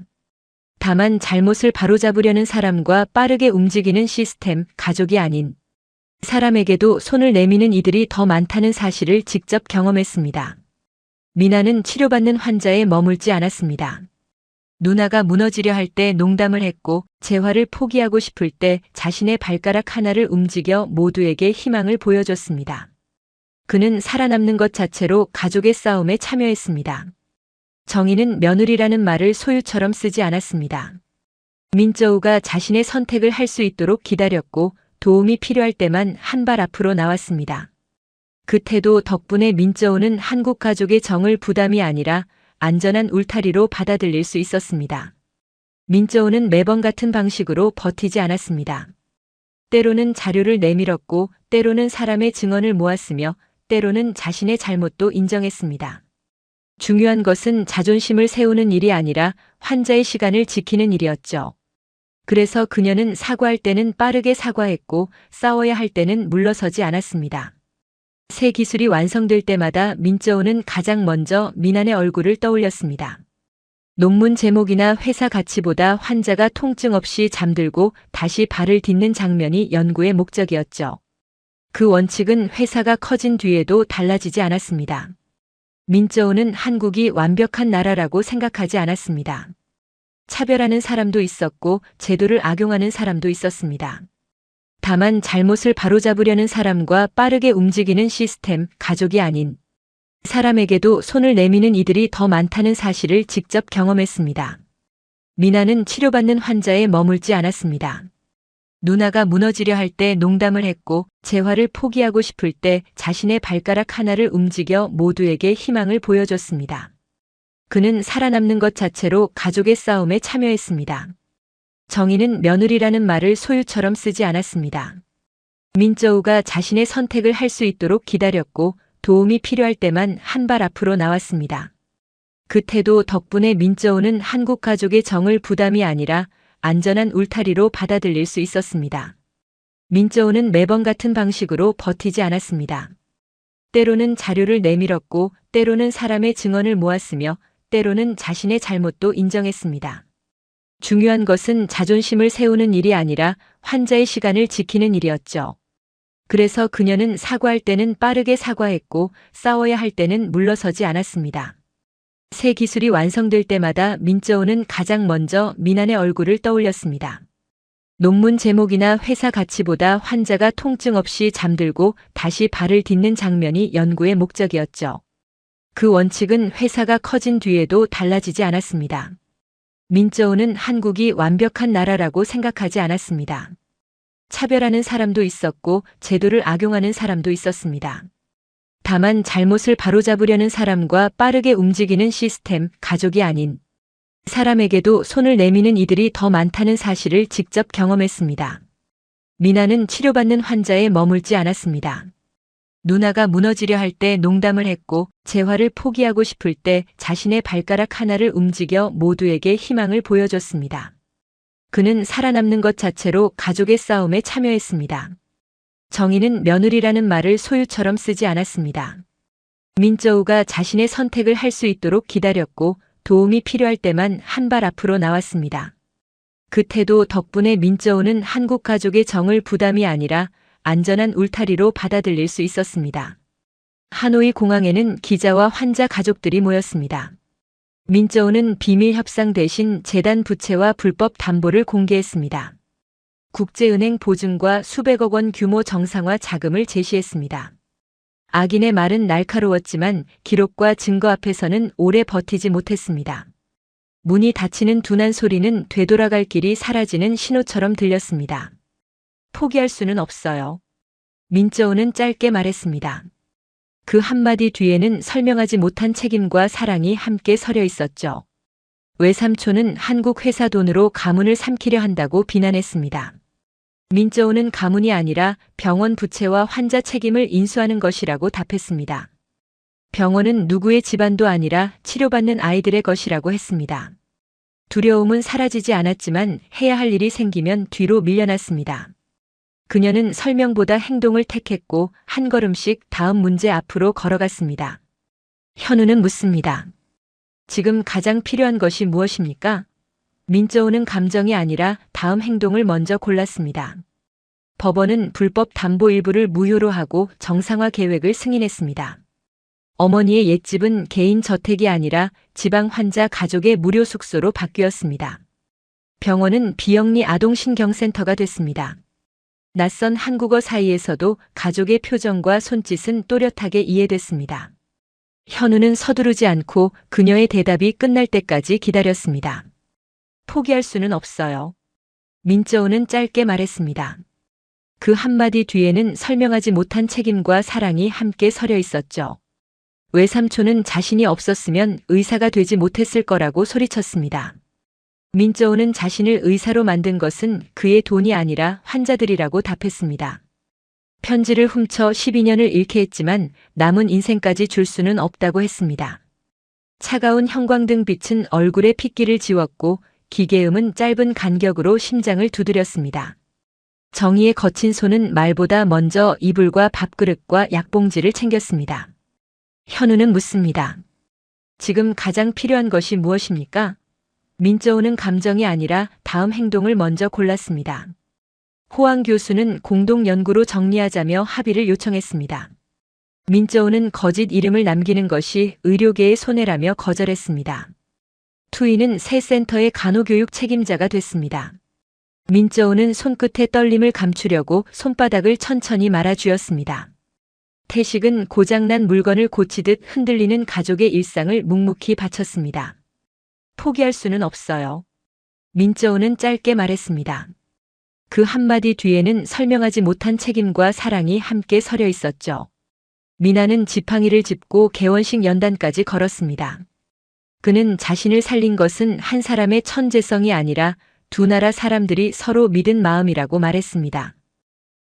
다만 잘못을 바로잡으려는 사람과 빠르게 움직이는 시스템, 가족이 아닌 사람에게도 손을 내미는 이들이 더 많다는 사실을 직접 경험했습니다. 미나는 치료받는 환자에 머물지 않았습니다. 누나가 무너지려 할 때 농담을 했고 재활을 포기하고 싶을 때 자신의 발가락 하나를 움직여 모두에게 희망을 보여줬습니다. 그는 살아남는 것 자체로 가족의 싸움에 참여했습니다. 정의는 며느리라는 말을 소유처럼 쓰지 않았습니다. 민저우가 자신의 선택을 할 수 있도록 기다렸고 도움이 필요할 때만 한 발 앞으로 나왔습니다. 그 태도 덕분에 민저우는 한국 가족의 정을 부담이 아니라 안전한 울타리로 받아들일 수 있었습니다. 민저우는 매번 같은 방식으로 버티지 않았습니다. 때로는 자료를 내밀었고 때로는 사람의 증언을 모았으며 때로는 자신의 잘못도 인정했습니다. 중요한 것은 자존심을 세우는 일이 아니라 환자의 시간을 지키는 일이었죠. 그래서 그녀는 사과할 때는 빠르게 사과했고 싸워야 할 때는 물러서지 않았습니다. 새 기술이 완성될 때마다 민저우는 가장 먼저 민안의 얼굴을 떠올렸습니다. 논문 제목이나 회사 가치보다 환자가 통증 없이 잠들고 다시 발을 딛는 장면이 연구의 목적이었죠. 그 원칙은 회사가 커진 뒤에도 달라지지 않았습니다. 민저우는 한국이 완벽한 나라라고 생각하지 않았습니다. 차별하는 사람도 있었고 제도를 악용하는 사람도 있었습니다. 다만 잘못을 바로잡으려는 사람과 빠르게 움직이는 시스템, 가족이 아닌 사람에게도 손을 내미는 이들이 더 많다는 사실을 직접 경험했습니다. 미나는 치료받는 환자에 머물지 않았습니다. 누나가 무너지려 할 때 농담을 했고 재활을 포기하고 싶을 때 자신의 발가락 하나를 움직여 모두에게 희망을 보여줬습니다. 그는 살아남는 것 자체로 가족의 싸움에 참여했습니다. 정의는 며느리라는 말을 소유처럼 쓰지 않았습니다. 민저우가 자신의 선택을 할 수 있도록 기다렸고 도움이 필요할 때만 한 발 앞으로 나왔습니다. 그 태도 덕분에 민저우는 한국 가족의 정을 부담이 아니라 안전한 울타리로 받아들일 수 있었습니다. 민저우는 매번 같은 방식으로 버티지 않았습니다. 때로는 자료를 내밀었고 때로는 사람의 증언을 모았으며 때로는 자신의 잘못도 인정했습니다. 중요한 것은 자존심을 세우는 일이 아니라 환자의 시간을 지키는 일이었죠. 그래서 그녀는 사과할 때는 빠르게 사과했고 싸워야 할 때는 물러서지 않았습니다. 새 기술이 완성될 때마다 민저우는 가장 먼저 민안의 얼굴을 떠올렸습니다. 논문 제목이나 회사 가치보다 환자가 통증 없이 잠들고 다시 발을 딛는 장면이 연구의 목적이었죠. 그 원칙은 회사가 커진 뒤에도 달라지지 않았습니다. 민저우는 한국이 완벽한 나라라고 생각하지 않았습니다. 차별하는 사람도 있었고 제도를 악용하는 사람도 있었습니다. 다만 잘못을 바로잡으려는 사람과 빠르게 움직이는 시스템, 가족이 아닌 사람에게도 손을 내미는 이들이 더 많다는 사실을 직접 경험했습니다. 미나는 치료받는 환자에 머물지 않았습니다. 누나가 무너지려 할 때 농담을 했고 재활을 포기하고 싶을 때 자신의 발가락 하나를 움직여 모두에게 희망을 보여줬습니다. 그는 살아남는 것 자체로 가족의 싸움에 참여했습니다. 정의는 며느리라는 말을 소유처럼 쓰지 않았습니다. 민저우가 자신의 선택을 할 수 있도록 기다렸고 도움이 필요할 때만 한 발 앞으로 나왔습니다. 그 태도 덕분에 민저우는 한국 가족의 정을 부담이 아니라 안전한 울타리로 받아들일 수 있었습니다. 하노이 공항에는 기자와 환자 가족들이 모였습니다. 민저우는 비밀 협상 대신 재단 부채와 불법 담보를 공개했습니다. 국제은행 보증과 수백억 원 규모 정상화 자금을 제시했습니다. 악인의 말은 날카로웠지만 기록과 증거 앞에서는 오래 버티지 못했습니다. 문이 닫히는 둔한 소리는 되돌아갈 길이 사라지는 신호처럼 들렸습니다. 포기할 수는 없어요. 민저우는 짧게 말했습니다. 그 한마디 뒤에는 설명하지 못한 책임과 사랑이 함께 서려 있었죠. 외삼촌은 한국 회사 돈으로 가문을 삼키려 한다고 비난했습니다. 민저우는 가문이 아니라 병원 부채와 환자 책임을 인수하는 것이라고 답했습니다. 병원은 누구의 집안도 아니라 치료받는 아이들의 것이라고 했습니다. 두려움은 사라지지 않았지만 해야 할 일이 생기면 뒤로 밀려났습니다. 그녀는 설명보다 행동을 택했고 한 걸음씩 다음 문제 앞으로 걸어갔습니다. 현우는 묻습니다. 지금 가장 필요한 것이 무엇입니까? 민저우는 감정이 아니라 다음 행동을 먼저 골랐습니다. 법원은 불법 담보 일부를 무효로 하고 정상화 계획을 승인했습니다. 어머니의 옛집은 개인 저택이 아니라 지방 환자 가족의 무료 숙소로 바뀌었습니다. 병원은 비영리 아동신경센터가 됐습니다. 낯선 한국어 사이에서도 가족의 표정과 손짓은 또렷하게 이해됐습니다. 현우는 서두르지 않고 그녀의 대답이 끝날 때까지 기다렸습니다. 포기할 수는 없어요. 민저우는 짧게 말했습니다. 그 한마디 뒤에는 설명하지 못한 책임과 사랑이 함께 서려 있었죠. 외삼촌은 자신이 없었으면 의사가 되지 못했을 거라고 소리쳤습니다. 민저우는 자신을 의사로 만든 것은 그의 돈이 아니라 환자들이라고 답했습니다. 편지를 훔쳐 12년을 잃게 했지만 남은 인생까지 줄 수는 없다고 했습니다. 차가운 형광등 빛은 얼굴의 핏기를 지웠고 기계음은 짧은 간격으로 심장을 두드렸습니다. 정의의 거친 손은 말보다 먼저 이불과 밥그릇과 약봉지를 챙겼습니다. 현우는 묻습니다. 지금 가장 필요한 것이 무엇입니까? 민저우는 감정이 아니라 다음 행동을 먼저 골랐습니다. 호황 교수는 공동 연구로 정리하자며 합의를 요청했습니다. 민저우는 거짓 이름을 남기는 것이 의료계의 손해라며 거절했습니다. 투이는 새 센터의 간호교육 책임자가 됐습니다. 민저우는 손끝의 떨림을 감추려고 손바닥을 천천히 말아주었습니다. 태식은 고장난 물건을 고치듯 흔들리는 가족의 일상을 묵묵히 바쳤습니다. 포기할 수는 없어요. 민저우는 짧게 말했습니다. 그 한마디 뒤에는 설명하지 못한 책임과 사랑이 함께 서려 있었죠. 미나는 지팡이를 짚고 개원식 연단까지 걸었습니다. 그는 자신을 살린 것은 한 사람의 천재성이 아니라 두 나라 사람들이 서로 믿은 마음이라고 말했습니다.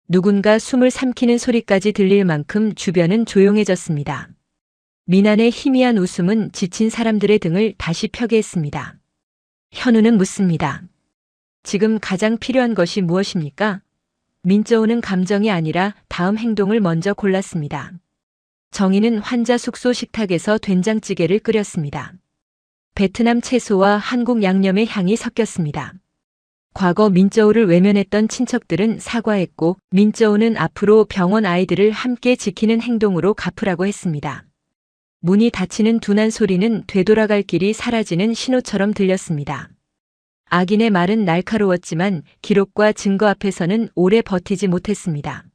누군가 숨을 삼키는 소리까지 들릴 만큼 주변은 조용해졌습니다. 미난의 희미한 웃음은 지친 사람들의 등을 다시 펴게 했습니다. 현우는 묻습니다. 지금 가장 필요한 것이 무엇입니까? 민저우는 감정이 아니라 다음 행동을 먼저 골랐습니다. 정희는 환자 숙소 식탁에서 된장찌개를 끓였습니다. 베트남 채소와 한국 양념의 향이 섞였습니다. 과거 민저우를 외면했던 친척들은 사과했고 민저우는 앞으로 병원 아이들을 함께 지키는 행동으로 갚으라고 했습니다. 문이 닫히는 둔한 소리는 되돌아갈 길이 사라지는 신호처럼 들렸습니다. 악인의 말은 날카로웠지만 기록과 증거 앞에서는 오래 버티지 못했습니다.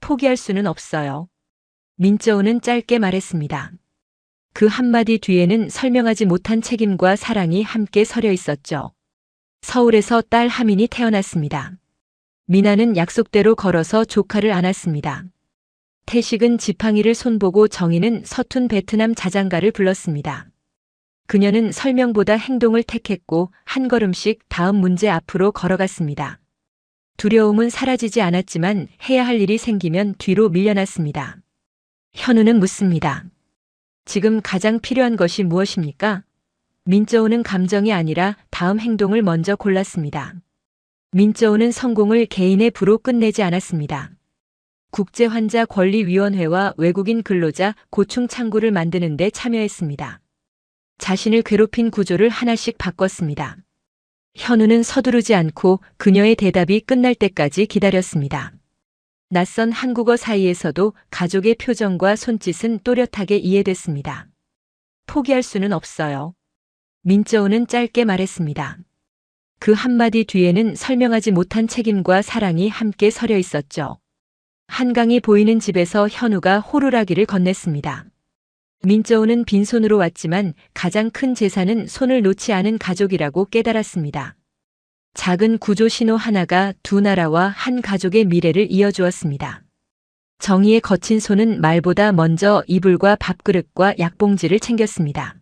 포기할 수는 없어요. 민저우는 짧게 말했습니다. 그 한마디 뒤에는 설명하지 못한 책임과 사랑이 함께 서려 있었죠. 서울에서 딸 하민이 태어났습니다. 미나는 약속대로 걸어서 조카를 안았습니다. 태식은 지팡이를 손보고 정희는 서툰 베트남 자장가를 불렀습니다. 그녀는 설명보다 행동을 택했고 한 걸음씩 다음 문제 앞으로 걸어갔습니다. 두려움은 사라지지 않았지만 해야 할 일이 생기면 뒤로 밀려났습니다. 현우는 묻습니다. 지금 가장 필요한 것이 무엇입니까? 민저우는 감정이 아니라 다음 행동을 먼저 골랐습니다. 민저우는 성공을 개인의 부로 끝내지 않았습니다. 국제환자권리위원회와 외국인 근로자 고충 창구를 만드는 데 참여했습니다. 자신을 괴롭힌 구조를 하나씩 바꿨습니다. 현우는 서두르지 않고 그녀의 대답이 끝날 때까지 기다렸습니다. 낯선 한국어 사이에서도 가족의 표정과 손짓은 또렷하게 이해됐습니다. 포기할 수는 없어요. 민저우는 짧게 말했습니다. 그 한마디 뒤에는 설명하지 못한 책임과 사랑이 함께 서려 있었죠. 한강이 보이는 집에서 현우가 호루라기를 건넸습니다. 민저우는 빈손으로 왔지만 가장 큰 재산은 손을 놓지 않은 가족이라고 깨달았습니다. 작은 구조 신호 하나가 두 나라와 한 가족의 미래를 이어주었습니다. 정의의 거친 손은 말보다 먼저 이불과 밥그릇과 약봉지를 챙겼습니다.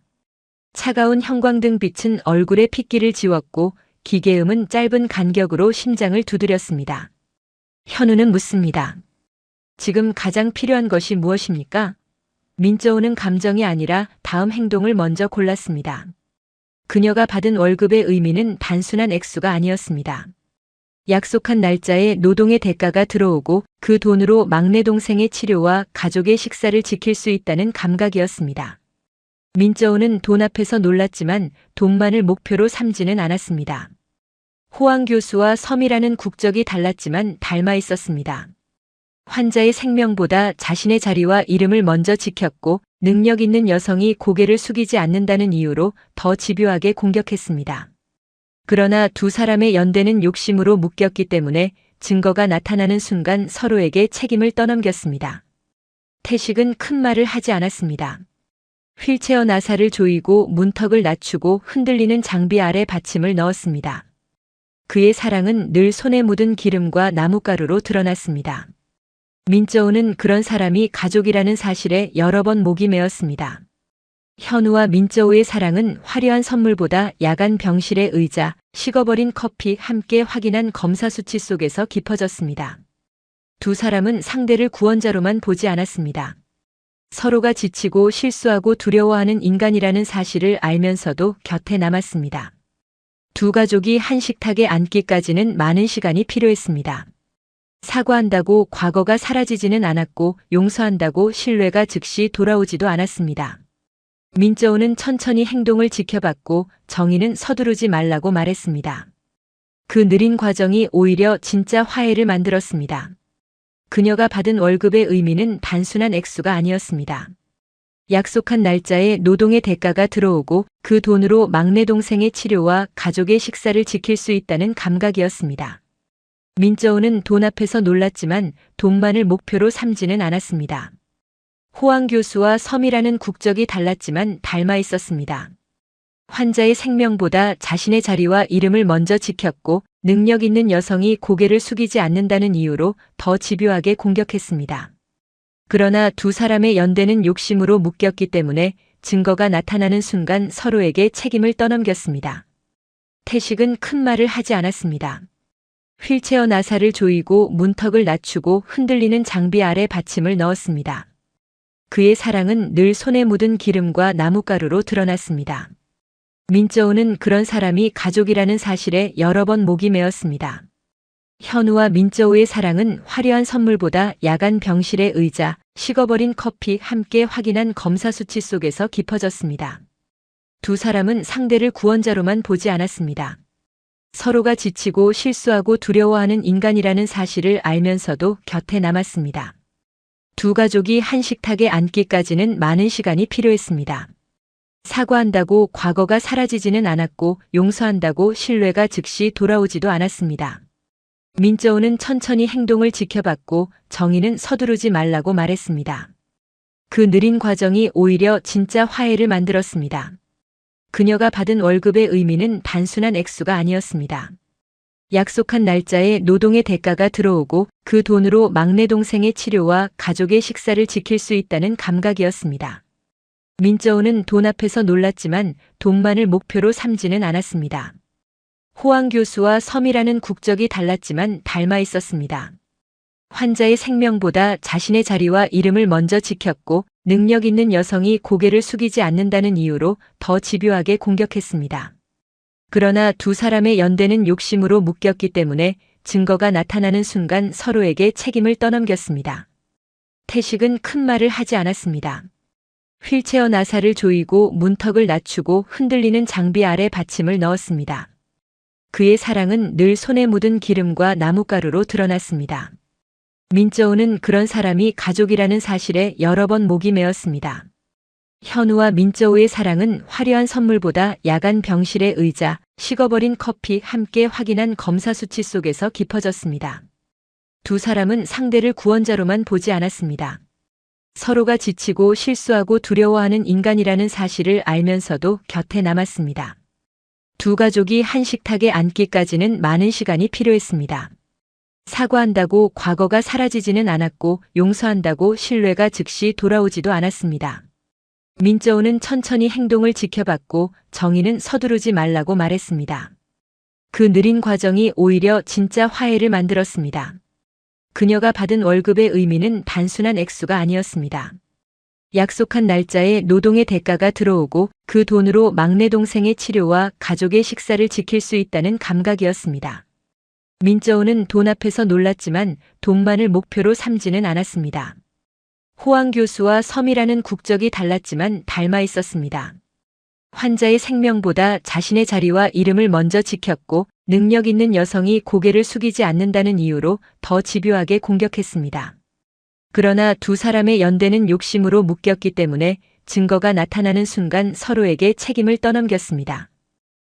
차가운 형광등 빛은 얼굴의 핏기를 지웠고 기계음은 짧은 간격으로 심장을 두드렸습니다. 현우는 묻습니다. 지금 가장 필요한 것이 무엇입니까? 민저우는 감정이 아니라 다음 행동을 먼저 골랐습니다. 그녀가 받은 월급의 의미는 단순한 액수가 아니었습니다. 약속한 날짜에 노동의 대가가 들어오고 그 돈으로 막내 동생의 치료와 가족의 식사를 지킬 수 있다는 감각이었습니다. 민저우는 돈 앞에서 놀랐지만 돈만을 목표로 삼지는 않았습니다. 호황 교수와 섬이라는 국적이 달랐지만 닮아 있었습니다. 환자의 생명보다 자신의 자리와 이름을 먼저 지켰고 능력 있는 여성이 고개를 숙이지 않는다는 이유로 더 집요하게 공격했습니다. 그러나 두 사람의 연대는 욕심으로 묶였기 때문에 증거가 나타나는 순간 서로에게 책임을 떠넘겼습니다. 태식은 큰 말을 하지 않았습니다. 휠체어 나사를 조이고 문턱을 낮추고 흔들리는 장비 아래 받침을 넣었습니다. 그의 사랑은 늘 손에 묻은 기름과 나뭇가루로 드러났습니다. 민저우는 그런 사람이 가족이라는 사실에 여러 번 목이 메었습니다. 현우와 민저우의 사랑은 화려한 선물보다 야간 병실의 의자, 식어버린 커피 함께 확인한 검사 수치 속에서 깊어졌습니다. 두 사람은 상대를 구원자로만 보지 않았습니다. 서로가 지치고 실수하고 두려워하는 인간이라는 사실을 알면서도 곁에 남았습니다. 두 가족이 한 식탁에 앉기까지는 많은 시간이 필요했습니다. 사과한다고 과거가 사라지지는 않았고 용서한다고 신뢰가 즉시 돌아오지도 않았습니다. 민저우는 천천히 행동을 지켜봤고 정희는 서두르지 말라고 말했습니다. 그 느린 과정이 오히려 진짜 화해를 만들었습니다. 그녀가 받은 월급의 의미는 단순한 액수가 아니었습니다. 약속한 날짜에 노동의 대가가 들어오고 그 돈으로 막내 동생의 치료와 가족의 식사를 지킬 수 있다는 감각이었습니다. 민저우는 돈 앞에서 놀랐지만 돈만을 목표로 삼지는 않았습니다. 호황 교수와 섬이라는 국적이 달랐지만 닮아 있었습니다. 환자의 생명보다 자신의 자리와 이름을 먼저 지켰고 능력 있는 여성이 고개를 숙이지 않는다는 이유로 더 집요하게 공격했습니다. 그러나 두 사람의 연대는 욕심으로 묶였기 때문에 증거가 나타나는 순간 서로에게 책임을 떠넘겼습니다. 태식은 큰 말을 하지 않았습니다. 휠체어 나사를 조이고 문턱을 낮추고 흔들리는 장비 아래 받침을 넣었습니다. 그의 사랑은 늘 손에 묻은 기름과 나뭇가루로 드러났습니다. 민저우는 그런 사람이 가족이라는 사실에 여러 번 목이 메었습니다. 현우와 민저우의 사랑은 화려한 선물보다 야간 병실의 의자, 식어버린 커피 함께 확인한 검사 수치 속에서 깊어졌습니다. 두 사람은 상대를 구원자로만 보지 않았습니다. 서로가 지치고 실수하고 두려워하는 인간이라는 사실을 알면서도 곁에 남았습니다. 두 가족이 한 식탁에 앉기까지는 많은 시간이 필요했습니다. 사과한다고 과거가 사라지지는 않았고 용서한다고 신뢰가 즉시 돌아오지도 않았습니다. 민저우는 천천히 행동을 지켜봤고 정희는 서두르지 말라고 말했습니다. 그 느린 과정이 오히려 진짜 화해를 만들었습니다. 그녀가 받은 월급의 의미는 단순한 액수가 아니었습니다. 약속한 날짜에 노동의 대가가 들어오고 그 돈으로 막내 동생의 치료와 가족의 식사를 지킬 수 있다는 감각이었습니다. 민저우는 돈 앞에서 놀랐지만 돈만을 목표로 삼지는 않았습니다. 호황 교수와 섬이라는 국적이 달랐지만 닮아 있었습니다. 환자의 생명보다 자신의 자리와 이름을 먼저 지켰고 능력 있는 여성이 고개를 숙이지 않는다는 이유로 더 집요하게 공격했습니다. 그러나 두 사람의 연대는 욕심으로 묶였기 때문에 증거가 나타나는 순간 서로에게 책임을 떠넘겼습니다. 태식은 큰 말을 하지 않았습니다. 휠체어 나사를 조이고 문턱을 낮추고 흔들리는 장비 아래 받침을 넣었습니다. 그의 사랑은 늘 손에 묻은 기름과 나뭇가루로 드러났습니다. 민저우는 그런 사람이 가족이라는 사실에 여러 번 목이 메었습니다. 현우와 민저우의 사랑은 화려한 선물보다 야간 병실의 의자, 식어버린 커피 함께 확인한 검사 수치 속에서 깊어졌습니다. 두 사람은 상대를 구원자로만 보지 않았습니다. 서로가 지치고 실수하고 두려워하는 인간이라는 사실을 알면서도 곁에 남았습니다. 두 가족이 한 식탁에 앉기까지는 많은 시간이 필요했습니다. 사과한다고 과거가 사라지지는 않았고 용서한다고 신뢰가 즉시 돌아오지도 않았습니다. 민저우는 천천히 행동을 지켜봤고 정희는 서두르지 말라고 말했습니다. 그 느린 과정이 오히려 진짜 화해를 만들었습니다. 그녀가 받은 월급의 의미는 단순한 액수가 아니었습니다. 약속한 날짜에 노동의 대가가 들어오고 그 돈으로 막내 동생의 치료와 가족의 식사를 지킬 수 있다는 감각이었습니다. 민저우는 돈 앞에서 놀랐지만 돈만을 목표로 삼지는 않았습니다. 호황 교수와 섬이라는 국적이 달랐지만 닮아 있었습니다. 환자의 생명보다 자신의 자리와 이름을 먼저 지켰고 능력 있는 여성이 고개를 숙이지 않는다는 이유로 더 집요하게 공격했습니다. 그러나 두 사람의 연대는 욕심으로 묶였기 때문에 증거가 나타나는 순간 서로에게 책임을 떠넘겼습니다.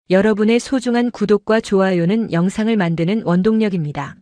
여러분의 소중한 구독과 좋아요는 영상을 만드는 원동력입니다.